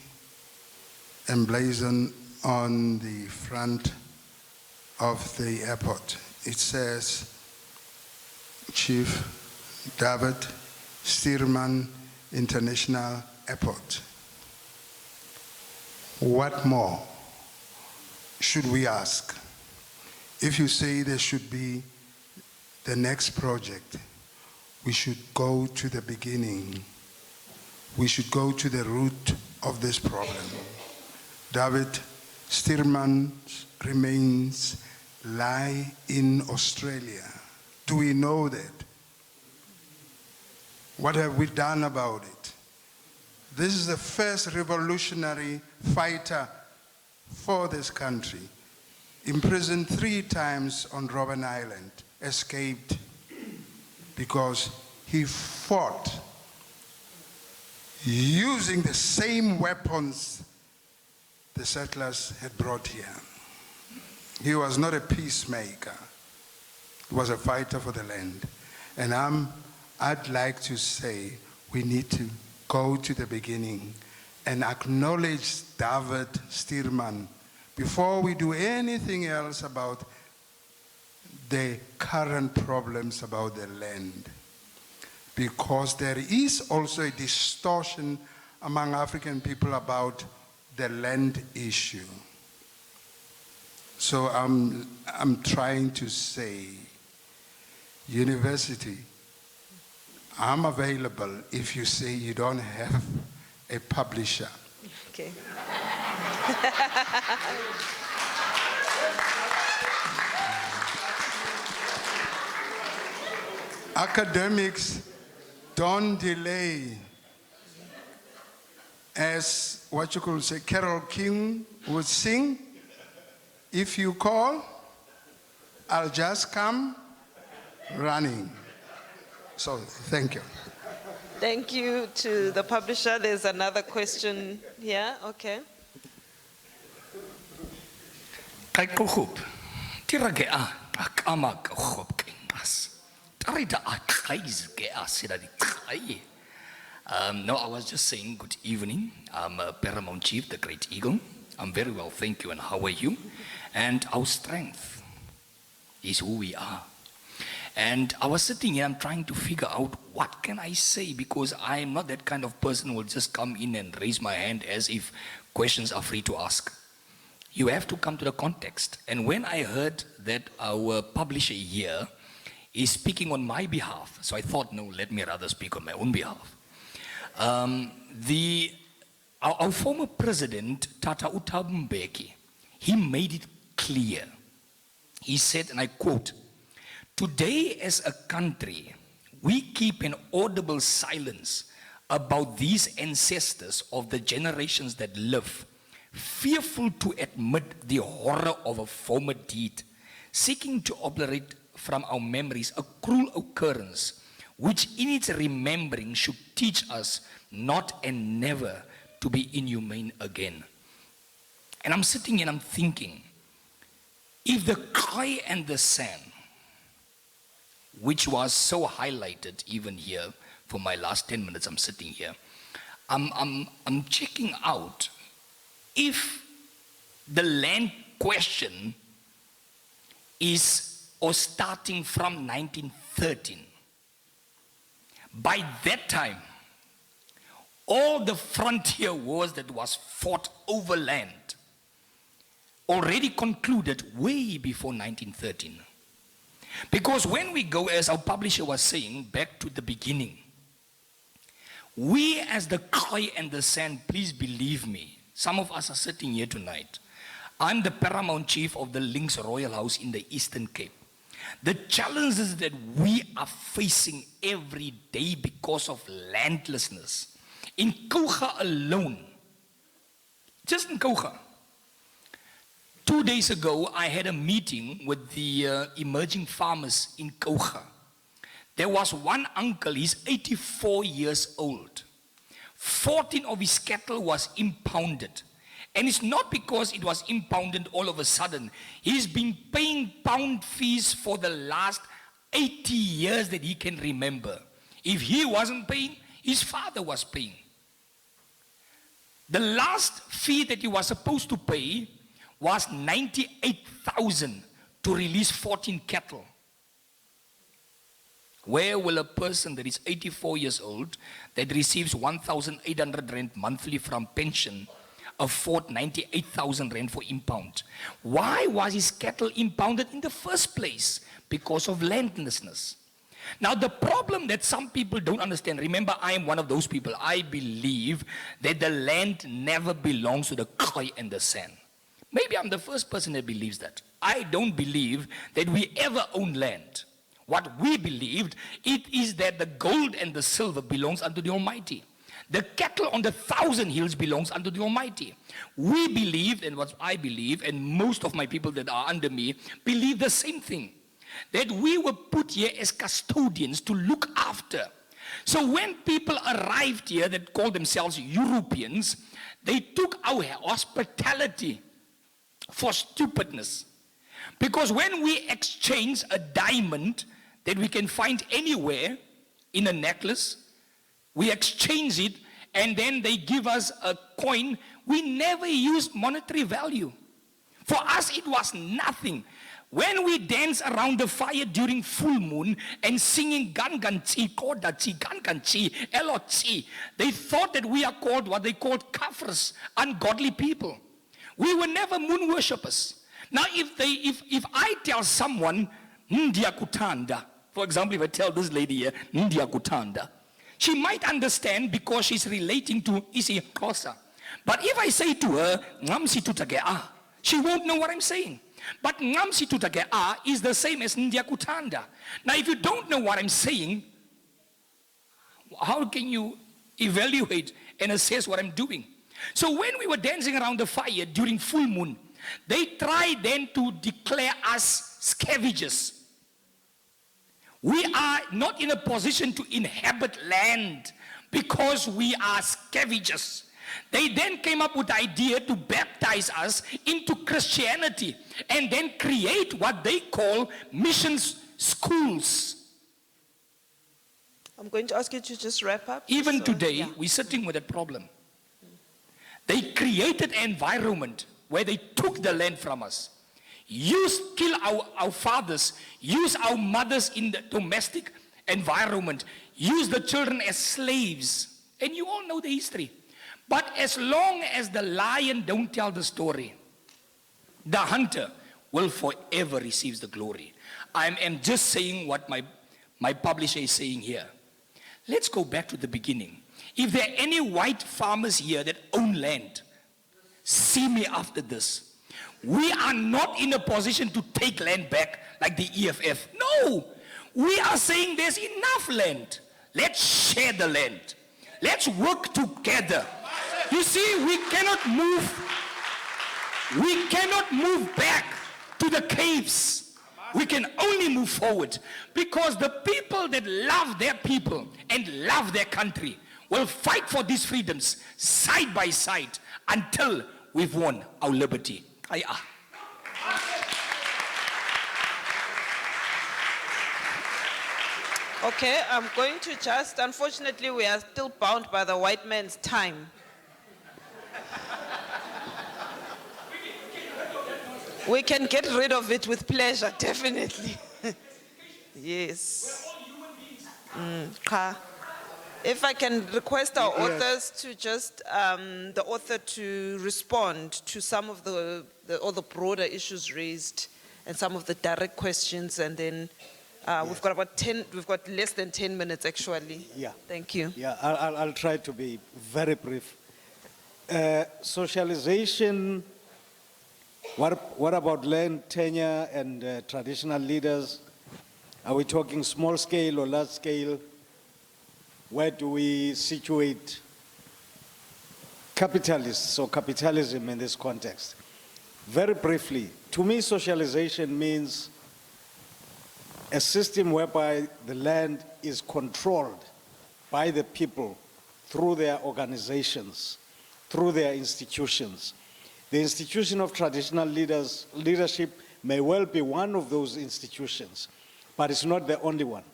emblazoned on the front of the airport? It says, Chief David Stearman International Airport. What more should we ask? If you say there should be the next project, we should go to the beginning. We should go to the root of this problem. David Stearman's remains lie in Australia. Do we know that? What have we done about it? This is the first revolutionary fighter for this country, imprisoned 3 times on Robben Island, escaped because he fought using the same weapons the settlers had brought here. He was not a peacemaker. He was a fighter for the land. And I'd like to say we need to go to the beginning and acknowledge David Stearman before we do anything else about the current problems about the land. Because there is also a distortion among African people about the land issue. So I'm trying to say, university, I'm available if you say you don't have a publisher. Okay. Academics don't delay. As what you could say, Carole King would sing, if you call, I'll just come running. So thank you. Thank you to the publisher. There's another question here. Okay. Kai kohop. Tira ke a akama kohop ke mas. Tarita a kais ke a sira di kai. No, I was just saying good evening. I'm Paramount Chief, the Great Eagle. I'm very well, thank you, and how are you? And our strength is who we are. And I was sitting here, I'm trying to figure out what can I say, because I'm not that kind of person who will just come in and raise my hand as if questions are free to ask. You have to come to the context. And when I heard that our publisher here is speaking on my behalf, so I thought, no, let me rather speak on my own behalf. Our former president, Tata Mbeki, he made it clear. He said, and I quote, "Today as a country, we keep an audible silence about these ancestors of the generations that live, fearful to admit the horror of a former deed, seeking to obliterate from our memories a cruel occurrence, which in its remembering should teach us not and never to be inhumane again." And I'm sitting and I'm thinking, if the cry and the sand, which was so highlighted even here for my last 10 minutes I'm sitting here, I'm checking out if the land question is or starting from 1913. By that time, all the frontier wars that was fought over land already concluded way before 1913. Because when we go, as our publisher was saying, back to the beginning, we as the Khoi and the Sand, please believe me, some of us are sitting here tonight. I'm the Paramount Chief of the Links Royal House in the Eastern Cape. The challenges that we are facing every day because of landlessness. In Gqeberha alone, just in Gqeberha, 2 days ago, I had a meeting with the emerging farmers in Gqeberha. There was one uncle, he's 84 years old. 14 of his cattle was impounded. And it's not because it was impounded all of a sudden. He's been paying pound fees for the last 80 years that he can remember. If he wasn't paying, his father was paying. The last fee that he was supposed to pay was 98,000 to release 14 cattle. Where will a person that is 84 years old, that receives 1,800 rand monthly from pension, afford 98,000 rand for impound? Why was his cattle impounded in the first place? Because of landlessness. Now the problem that some people don't understand, remember I am one of those people, I believe that the land never belongs to the Khoi and the Sand. Maybe I'm the first person that believes that. I don't believe that we ever own land. What we believed, it is that the gold and the silver belongs unto the Almighty. The cattle on the 1,000 hills belongs unto the Almighty. We believed, and what I believe, and most of my people that are under me, believe the same thing. That we were put here as custodians to look after. So when people arrived here that called themselves Europeans, they took our hospitality for stupidness. Because when we exchange a diamond that we can find anywhere in a necklace, we exchange it and then they give us a coin, we never use monetary value. For us it was nothing. When we dance around the fire during full moon and singing gan gan chi, koda chi, gan gan chi, elo chi, they thought that we are called what they called kafirs, ungodly people. We were never moon worshippers. Now if I tell someone, Ndia Kutanda, for example, if I tell this lady here, Ndia Kutanda, she might understand because she's relating to Isi Kosa. But if I say to her, Ngamsi Tutagea, she won't know what I'm saying. But Ngamsi Tutagea is the same as Ndia Kutanda. Now if you don't know what I'm saying, how can you evaluate and assess what I'm doing? So when we were dancing around the fire during full moon, they tried then to declare us scavengers. We are not in a position to inhabit land because we are scavengers. They then came up with the idea to baptize us into Christianity and then create what they call missions schools. I'm going to ask you to just wrap up. Even So, today, yeah. we're sitting with that problem. They created an environment where they took the land from us, kill our fathers, use our mothers in the domestic environment, use the children as slaves. And you all know the history. But as long as the lion don't tell the story, the hunter will forever receive the glory. I am just saying what my publisher is saying here. Let's go back to the beginning. If there are any white farmers here that own land, see me after this. We are not in a position to take land back like the EFF. No, we are saying there's enough land. Let's share the land. Let's work together. You see, we cannot move back to the caves. We can only move forward because the people that love their people and love their country will fight for these freedoms side by side until we've won our liberty. Okay, I'm going to just, unfortunately, we are still bound by the white man's time. We can get rid of it with pleasure, definitely. Yes. Cha. If I can request our authors to just, the author to respond to some of all the broader issues raised and some of the direct questions, and then we've got less than 10 minutes actually. Yeah. Thank you. Yeah, I'll try to be very brief. Socialization, what about land tenure and traditional leaders? Are we talking small scale or large scale? Where do we situate capitalists or capitalism in this context? Very briefly, to me, socialization means a system whereby the land is controlled by the people through their organizations, through their institutions. The institution of traditional leadership may well be one of those institutions, but it's not the only one.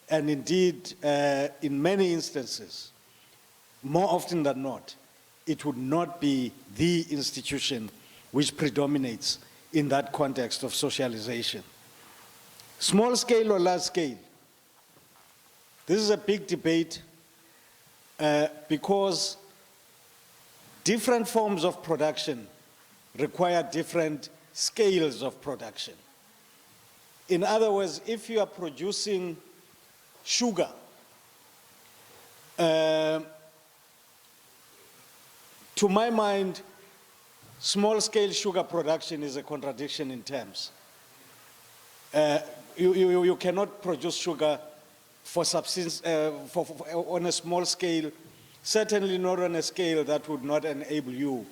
And indeed, in many instances, more often than not, it would not be the institution which predominates in that context of socialization. Small scale or large scale? This is a big debate because different forms of production require different scales of production. In other words, if you are producing sugar, to my mind, small-scale sugar production is a contradiction in terms. You cannot produce sugar for subsistence on a small scale, certainly not on a scale that would not enable you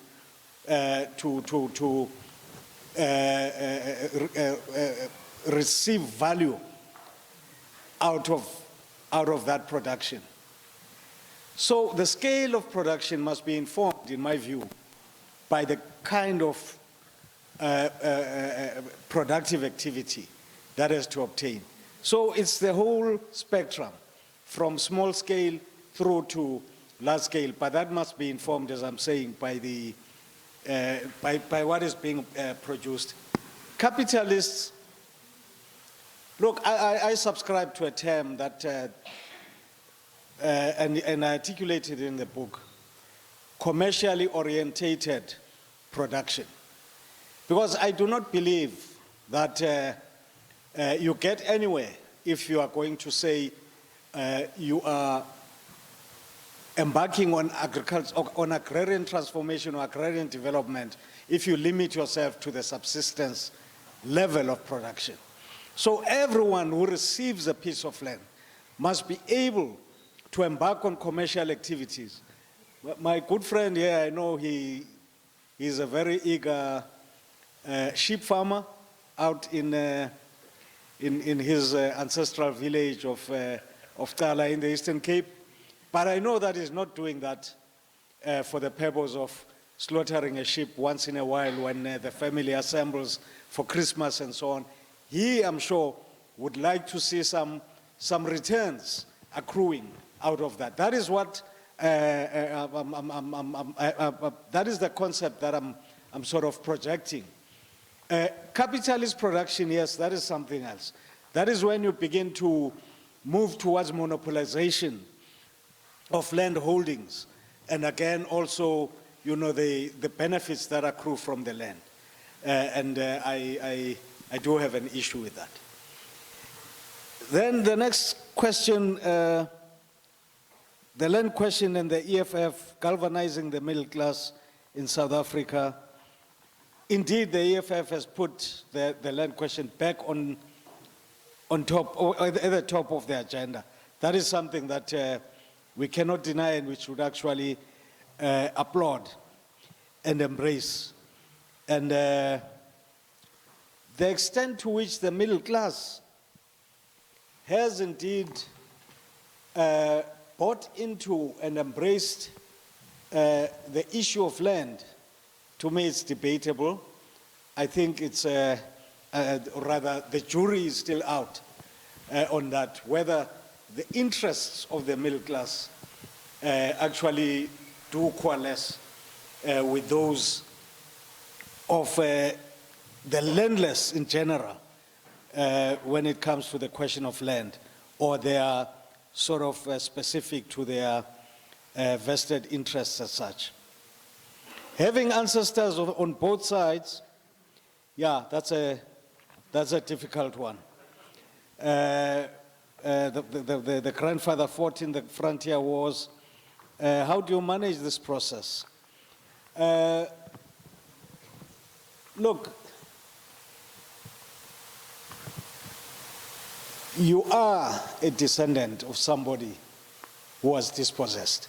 to receive value out of that production. So the scale of production must be informed, in my view, by the kind of productive activity that has to obtain. So it's the whole spectrum, from small scale through to large scale, but that must be informed, as I'm saying, by what is being produced. Capitalists, look, I subscribe to a term that, and I articulated in the book, commercially orientated production. Because I do not believe that you get anywhere if you are going to say you are embarking on agriculture, on agrarian transformation or agrarian development, if you limit yourself to the subsistence level of production. So everyone who receives a piece of land must be able to embark on commercial activities. My good friend here, I know he's a very eager sheep farmer out in his ancestral village of Tala in the Eastern Cape. But I know that he's not doing that for the purpose of slaughtering a sheep once in a while when the family assembles for Christmas and so on. He, I'm sure, would like to see some returns accruing out of that. That is what, that is the concept that I'm sort of projecting. Capitalist production, yes, that is something else. That is when you begin to move towards monopolization of land holdings, and again also, you know, the benefits that accrue from the land. I do have an issue with that. Then the next question, the land question and the EFF galvanizing the middle class in South Africa. Indeed, the EFF has put the land question back on top, or at the top of the agenda. That is something that we cannot deny and we should actually applaud and embrace. And the extent to which the middle class has indeed bought into and embraced the issue of land, to me it's debatable. I think it's, rather the jury is still out on that, whether the interests of the middle class actually do coalesce with those of the landless in general when it comes to the question of land, or they are sort of specific to their vested interests as such. Having ancestors on both sides, yeah, that's a difficult one. The grandfather fought in the frontier wars. How do you manage this process? Look, you are a descendant of somebody who was dispossessed.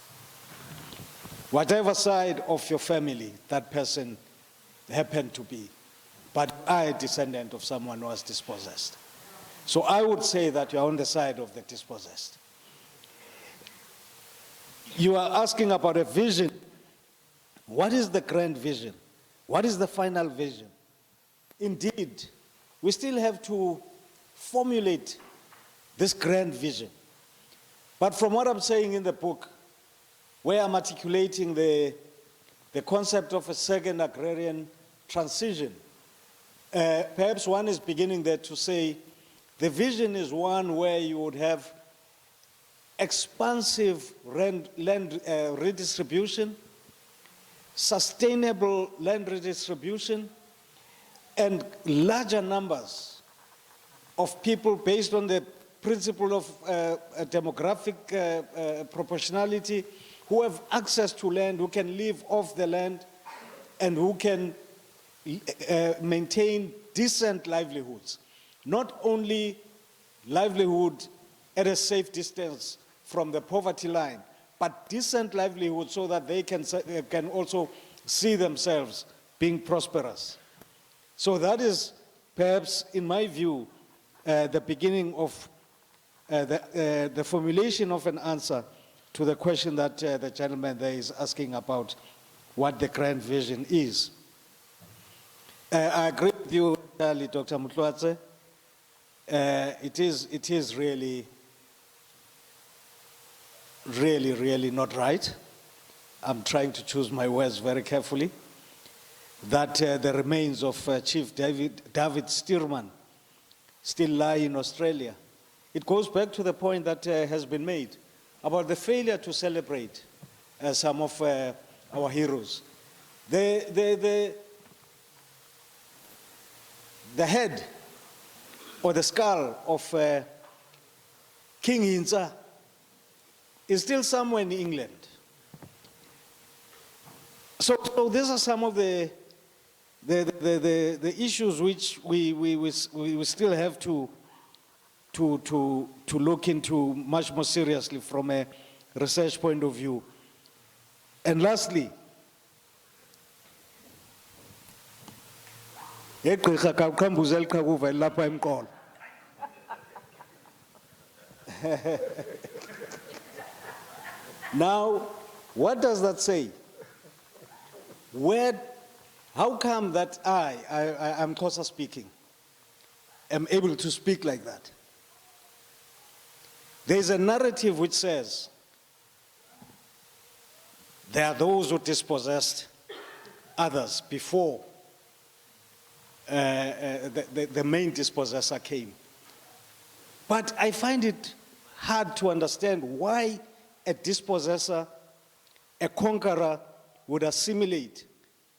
Whatever side of your family that person happened to be, but you are a descendant of someone who was dispossessed. So I would say that you are on the side of the dispossessed. You are asking about a vision. What is the grand vision? What is the final vision? Indeed, we still have to formulate this grand vision. But from what I'm saying in the book, where I'm articulating the concept of a second agrarian transition, perhaps one is beginning there to say the vision is one where you would have expansive land redistribution, sustainable land redistribution, and larger numbers of people based on the principle of demographic proportionality, who have access to land, who can live off the land, and who can maintain decent livelihoods. Not only livelihood at a safe distance from the poverty line, but decent livelihood so that they can also see themselves being prosperous. So that is perhaps, in my view, the beginning of the formulation of an answer to the question that the gentleman there is asking about what the grand vision is. I agree with you, Dr. Mutluatse. It is really not right. I'm trying to choose my words very carefully. That the remains of Chief David Stearman still lie in Australia. It goes back to the point that has been made about the failure to celebrate some of our heroes. The head or the skull of King Hintsa is still somewhere in England. So these are some of the issues which we still have to look into much more seriously from a research point of view. And lastly, now, what does that say? how come that I'm Xhosa speaking, am able to speak like that? There's a narrative which says there are those who dispossessed others before the main dispossessor came. But I find it hard to understand why a dispossessor, a conqueror, would assimilate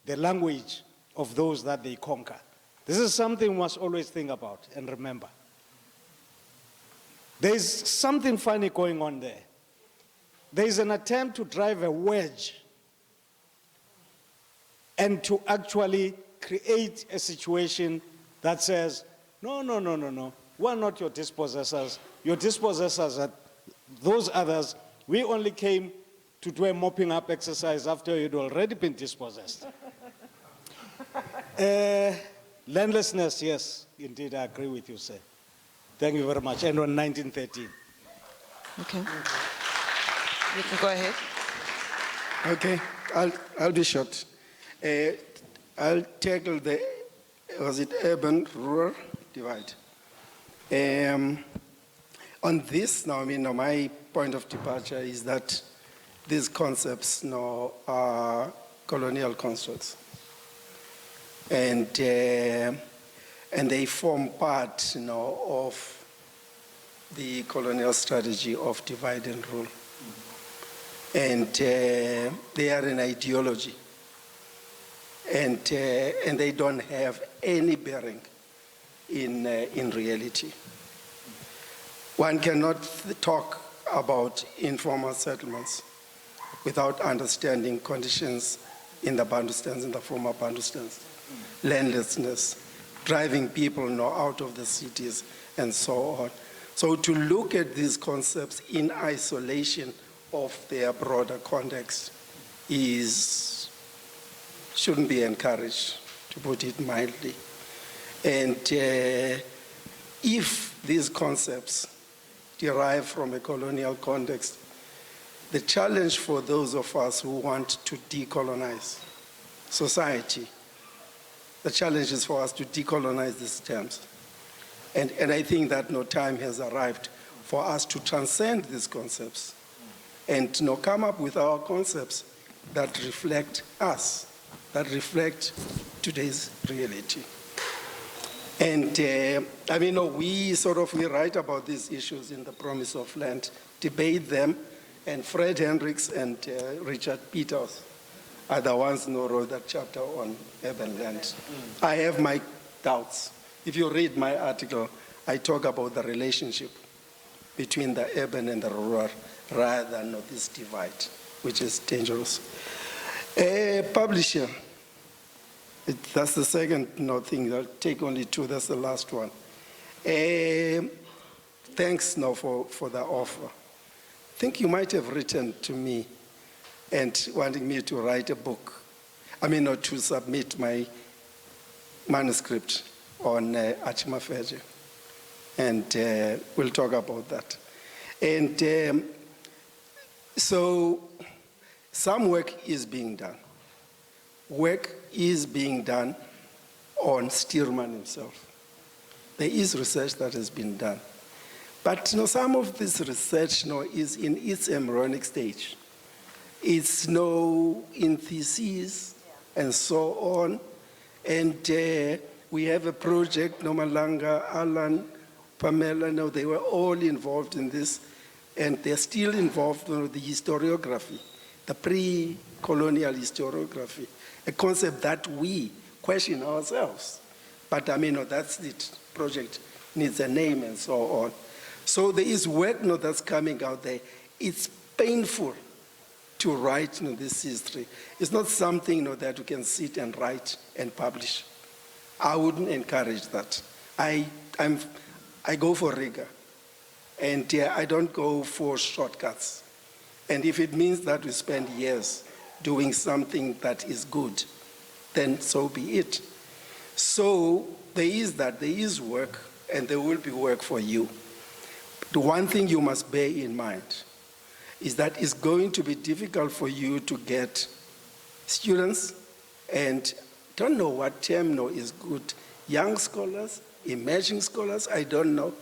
the language of those that they conquer. This is something we must always think about and remember. There's something funny going on there. There's an attempt to drive a wedge and to actually create a situation that says, no, we're not your dispossessors. Your dispossessors are those others. We only came to do a mopping up exercise after you'd already been dispossessed. Landlessness, yes, indeed, I agree with you, sir. Thank you very much. And on 1913. Okay. You can go ahead. Okay, I'll be short. I'll tackle the, was it urban-rural divide? On this, now, I mean, my point of departure is that these concepts now are colonial constructs. And they form part, of the colonial strategy of divide and rule. And they are an ideology. And they don't have any bearing in reality. One cannot talk about informal settlements without understanding conditions in the Bantustans, in the former Bantustans, landlessness, driving people out of the cities, and so on. So to look at these concepts in isolation of their broader context shouldn't be encouraged, to put it mildly. And if these concepts derive from a colonial context, the challenge for those of us who want to decolonize society, the challenge is for us to decolonize these terms. And I think that no time has arrived for us to transcend these concepts and come up with our concepts that reflect us, that reflect today's reality. And we write about these issues in The Promise of Land, debate them, and Fred Hendricks and Richard Peters are the ones who wrote that chapter on urban land. I have my doubts. If you read my article, I talk about the relationship between the urban and the rural rather than this divide, which is dangerous. Publisher, that's the second thing. I'll take only two, that's the last one. Thanks now for the offer. I think you might have written to me and wanting me to write a book. Not to submit my manuscript on Achimafeje. And we'll talk about that. And so some work is being done. Work is being done on Stearman himself. There is research that has been done. But some of this research is in its embryonic stage. It's in theses and so on. And we have a project, Malanga, Alan, Pamela, they were all involved in this. And they're still involved in the historiography, the pre-colonial historiography, a concept that we question ourselves. But that's it. Project needs a name and so on. So there is work that's coming out there. It's painful to write this history. It's not something that you can sit and write and publish. I wouldn't encourage that. I go for rigor. And I don't go for shortcuts. And if it means that we spend years doing something that is good, then so be it. So there is work, and there will be work for you. The one thing you must bear in mind is that it's going to be difficult for you to get students And don't know what term no is good. Young scholars, emerging scholars, I don't know.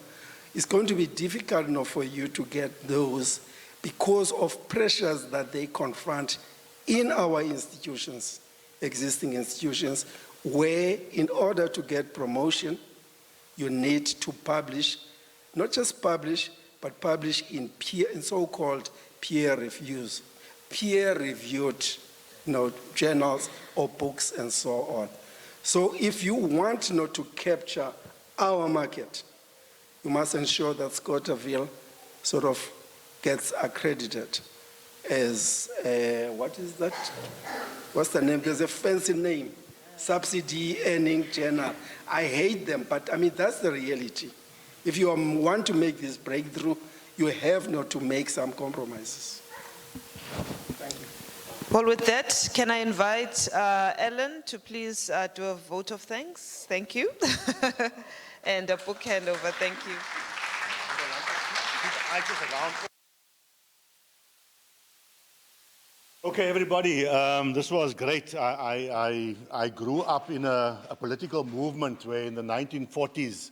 It's going to be difficult now for you to get those because of pressures that they confront in our institutions, existing institutions, where in order to get promotion, you need to publish, not just publish, but publish in so-called peer reviews, peer-reviewed journals or books and so on. So if you want to capture our market, you must ensure that Scotterville sort of gets accredited as, what is that? What's the name? There's a fancy name, subsidy earning journal. I hate them, but I mean, that's the reality. If you want to make this breakthrough, you have not to make some compromises. Thank you. Well, with that, can I invite Ellen to please do a vote of thanks? Thank you. And a book handover, thank you. Okay, everybody, this was great. I grew up in a political movement where in the 1940s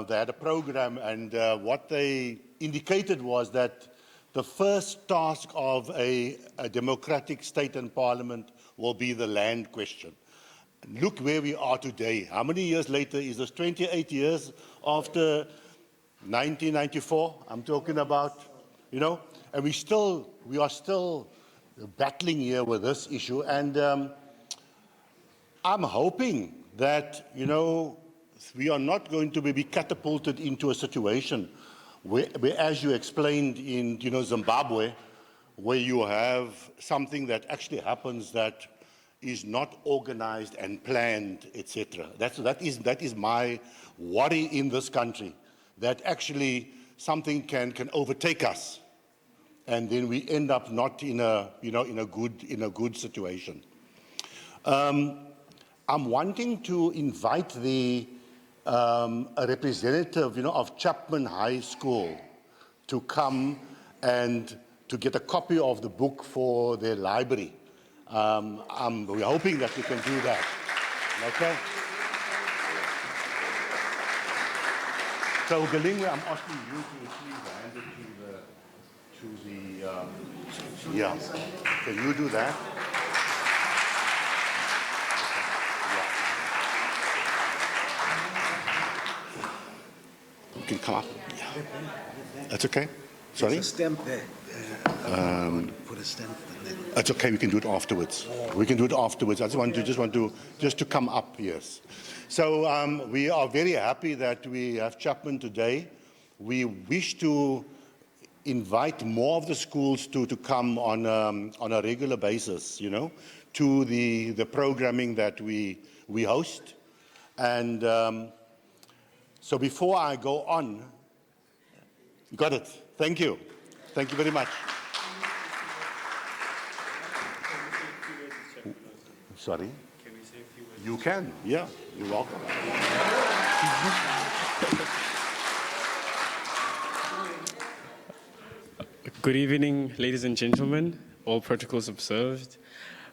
they had a program, and what they indicated was that the first task of a democratic state and parliament will be the land question. Look where we are today. How many years later is this? 28 years after 1994, I'm talking about, and we are still battling here with this issue. And I'm hoping that, we are not going to be catapulted into a situation where, as you explained in, Zimbabwe, where you have something that actually happens that is not organized and planned, etc. That is my worry in this country, that actually something can overtake us, and then we end up not in a good situation. I'm wanting to invite a representative, of Chapman High School to come and to get a copy of the book for their library. We're hoping that we can do that. Okay? So, Gilingwe, I'm asking you to please hand it to the yeah. Can you do that? Yeah. You can come up. Yeah. That's okay? Sorry? There's a stamp there. Put a stamp there. It's okay, we can do it afterwards. We can do it afterwards. I just want to come up, yes. So we are very happy that we have Chapman today. We wish to invite more of the schools to come on a regular basis, to the programming that we host. And so before I go on, got it. Thank you. Thank you very much. Sorry? Can we say a few words? You can, yeah. You're welcome. Good evening, ladies and gentlemen, all protocols observed.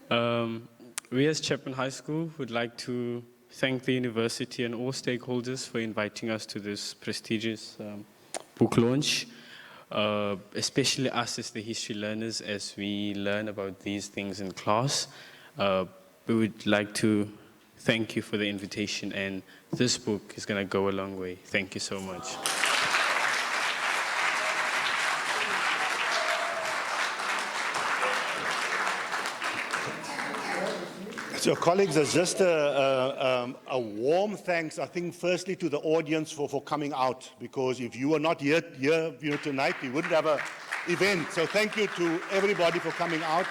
We as Chapman High School would like to thank the university and all stakeholders for inviting us to this prestigious book launch, especially us as the history learners as we learn about these things in class. We would like to thank you for the invitation, and this book is going to go a long way. Thank you so much. So, colleagues, there's just a warm thanks, I think, firstly to the audience for coming out, because if you were not here tonight, we wouldn't have an event. So thank you to everybody for coming out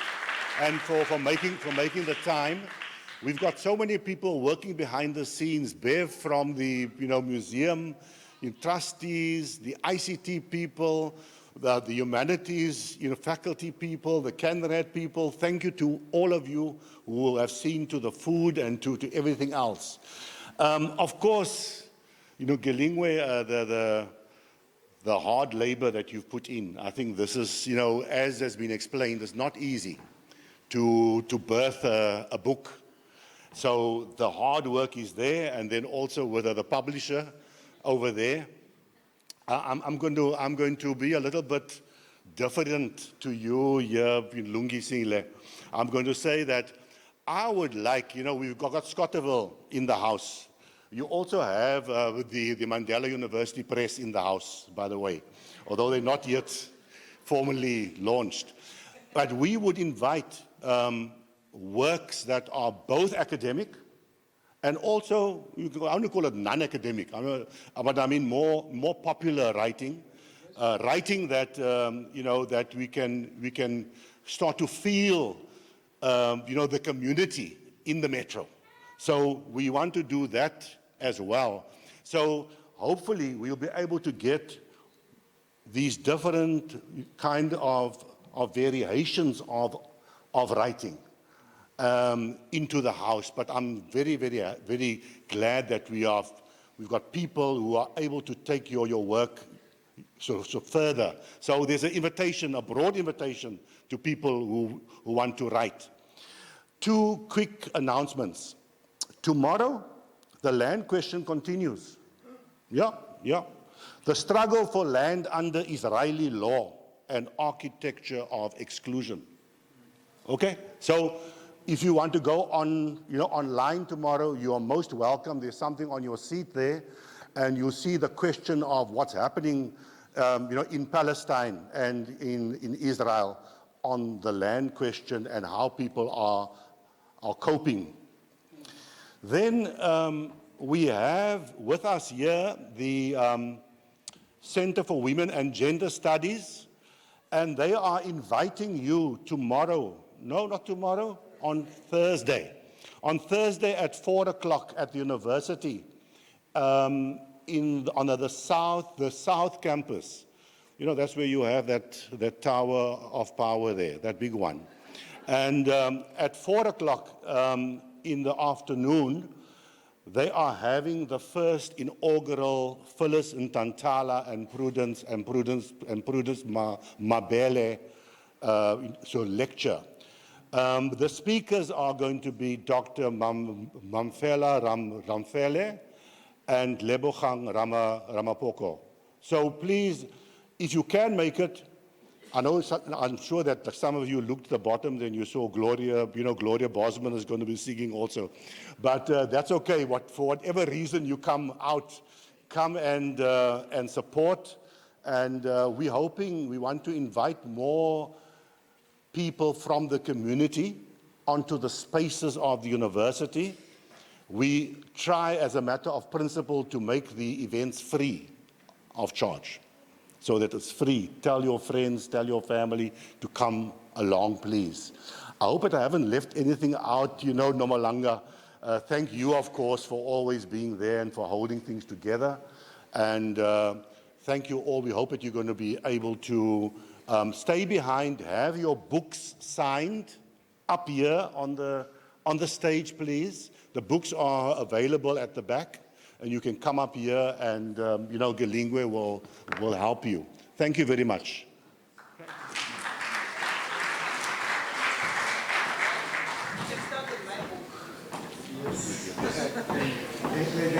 and for making the time. We've got so many people working behind the scenes, Bev from the museum, trustees, the ICT people, the humanities, faculty people, the CANRAD people. Thank you to all of you who have seen to the food and to everything else. Of course, Gilingwe, the hard labor that you've put in. I think this is, as has been explained, it's not easy to birth a book So the hard work is there, and then also with the publisher over there. I'm going to be a little bit different to you here in Lungisile. I'm going to say that I would like, we've got Scotterville in the house. You also have the Mandela University Press in the house, by the way, although they're not yet formally launched. But we would invite works that are both academic and also, I want to call it non-academic, but I mean more popular writing, writing that, that we can start to feel, the community in the metro. So we want to do that as well. So hopefully we'll be able to get these different kind of variations of writing into the house. But I'm very, very, very glad that we've got people who are able to take your work so further. So there's an invitation, a broad invitation to people who want to write. 2 quick announcements. Tomorrow, the land question continues. Yeah. The struggle for land under Israeli law and architecture of exclusion. Okay? So if you want to go on, online tomorrow, you are most welcome. There's something on your seat there, and you'll see the question of what's happening, in Palestine and in Israel on the land question and how people are coping. Then we have with us here the Center for Women and Gender Studies, and they are inviting you tomorrow. No, not tomorrow, on Thursday. On Thursday at 4 o'clock at the university, on the south campus. That's where you have that tower of power there, that big one. And at 4 o'clock in the afternoon, they are having the first inaugural Phyllis Ntantala and Prudence Mabele lecture. The speakers are going to be Dr. Mamfela Ramfele and Lebogang Ramapoko. So please, if you can make it, I'm sure that some of you looked at the bottom, then you saw Gloria, Gloria Bosman is going to be singing also. But that's okay. For whatever reason you come out, come and support. And we want to invite more people from the community onto the spaces of the university. We try, as a matter of principle, to make the events free of charge, so that it's free. Tell your friends, tell your family to come along, please. I hope that I haven't left anything out, Nomalanga. Thank you, of course, for always being there and for holding things together. And thank you all. We hope that you're going to be able to stay behind, have your books signed up here on the stage, please. The books are available at the back, and you can come up here and, Gilingwe will help you. Thank you very much.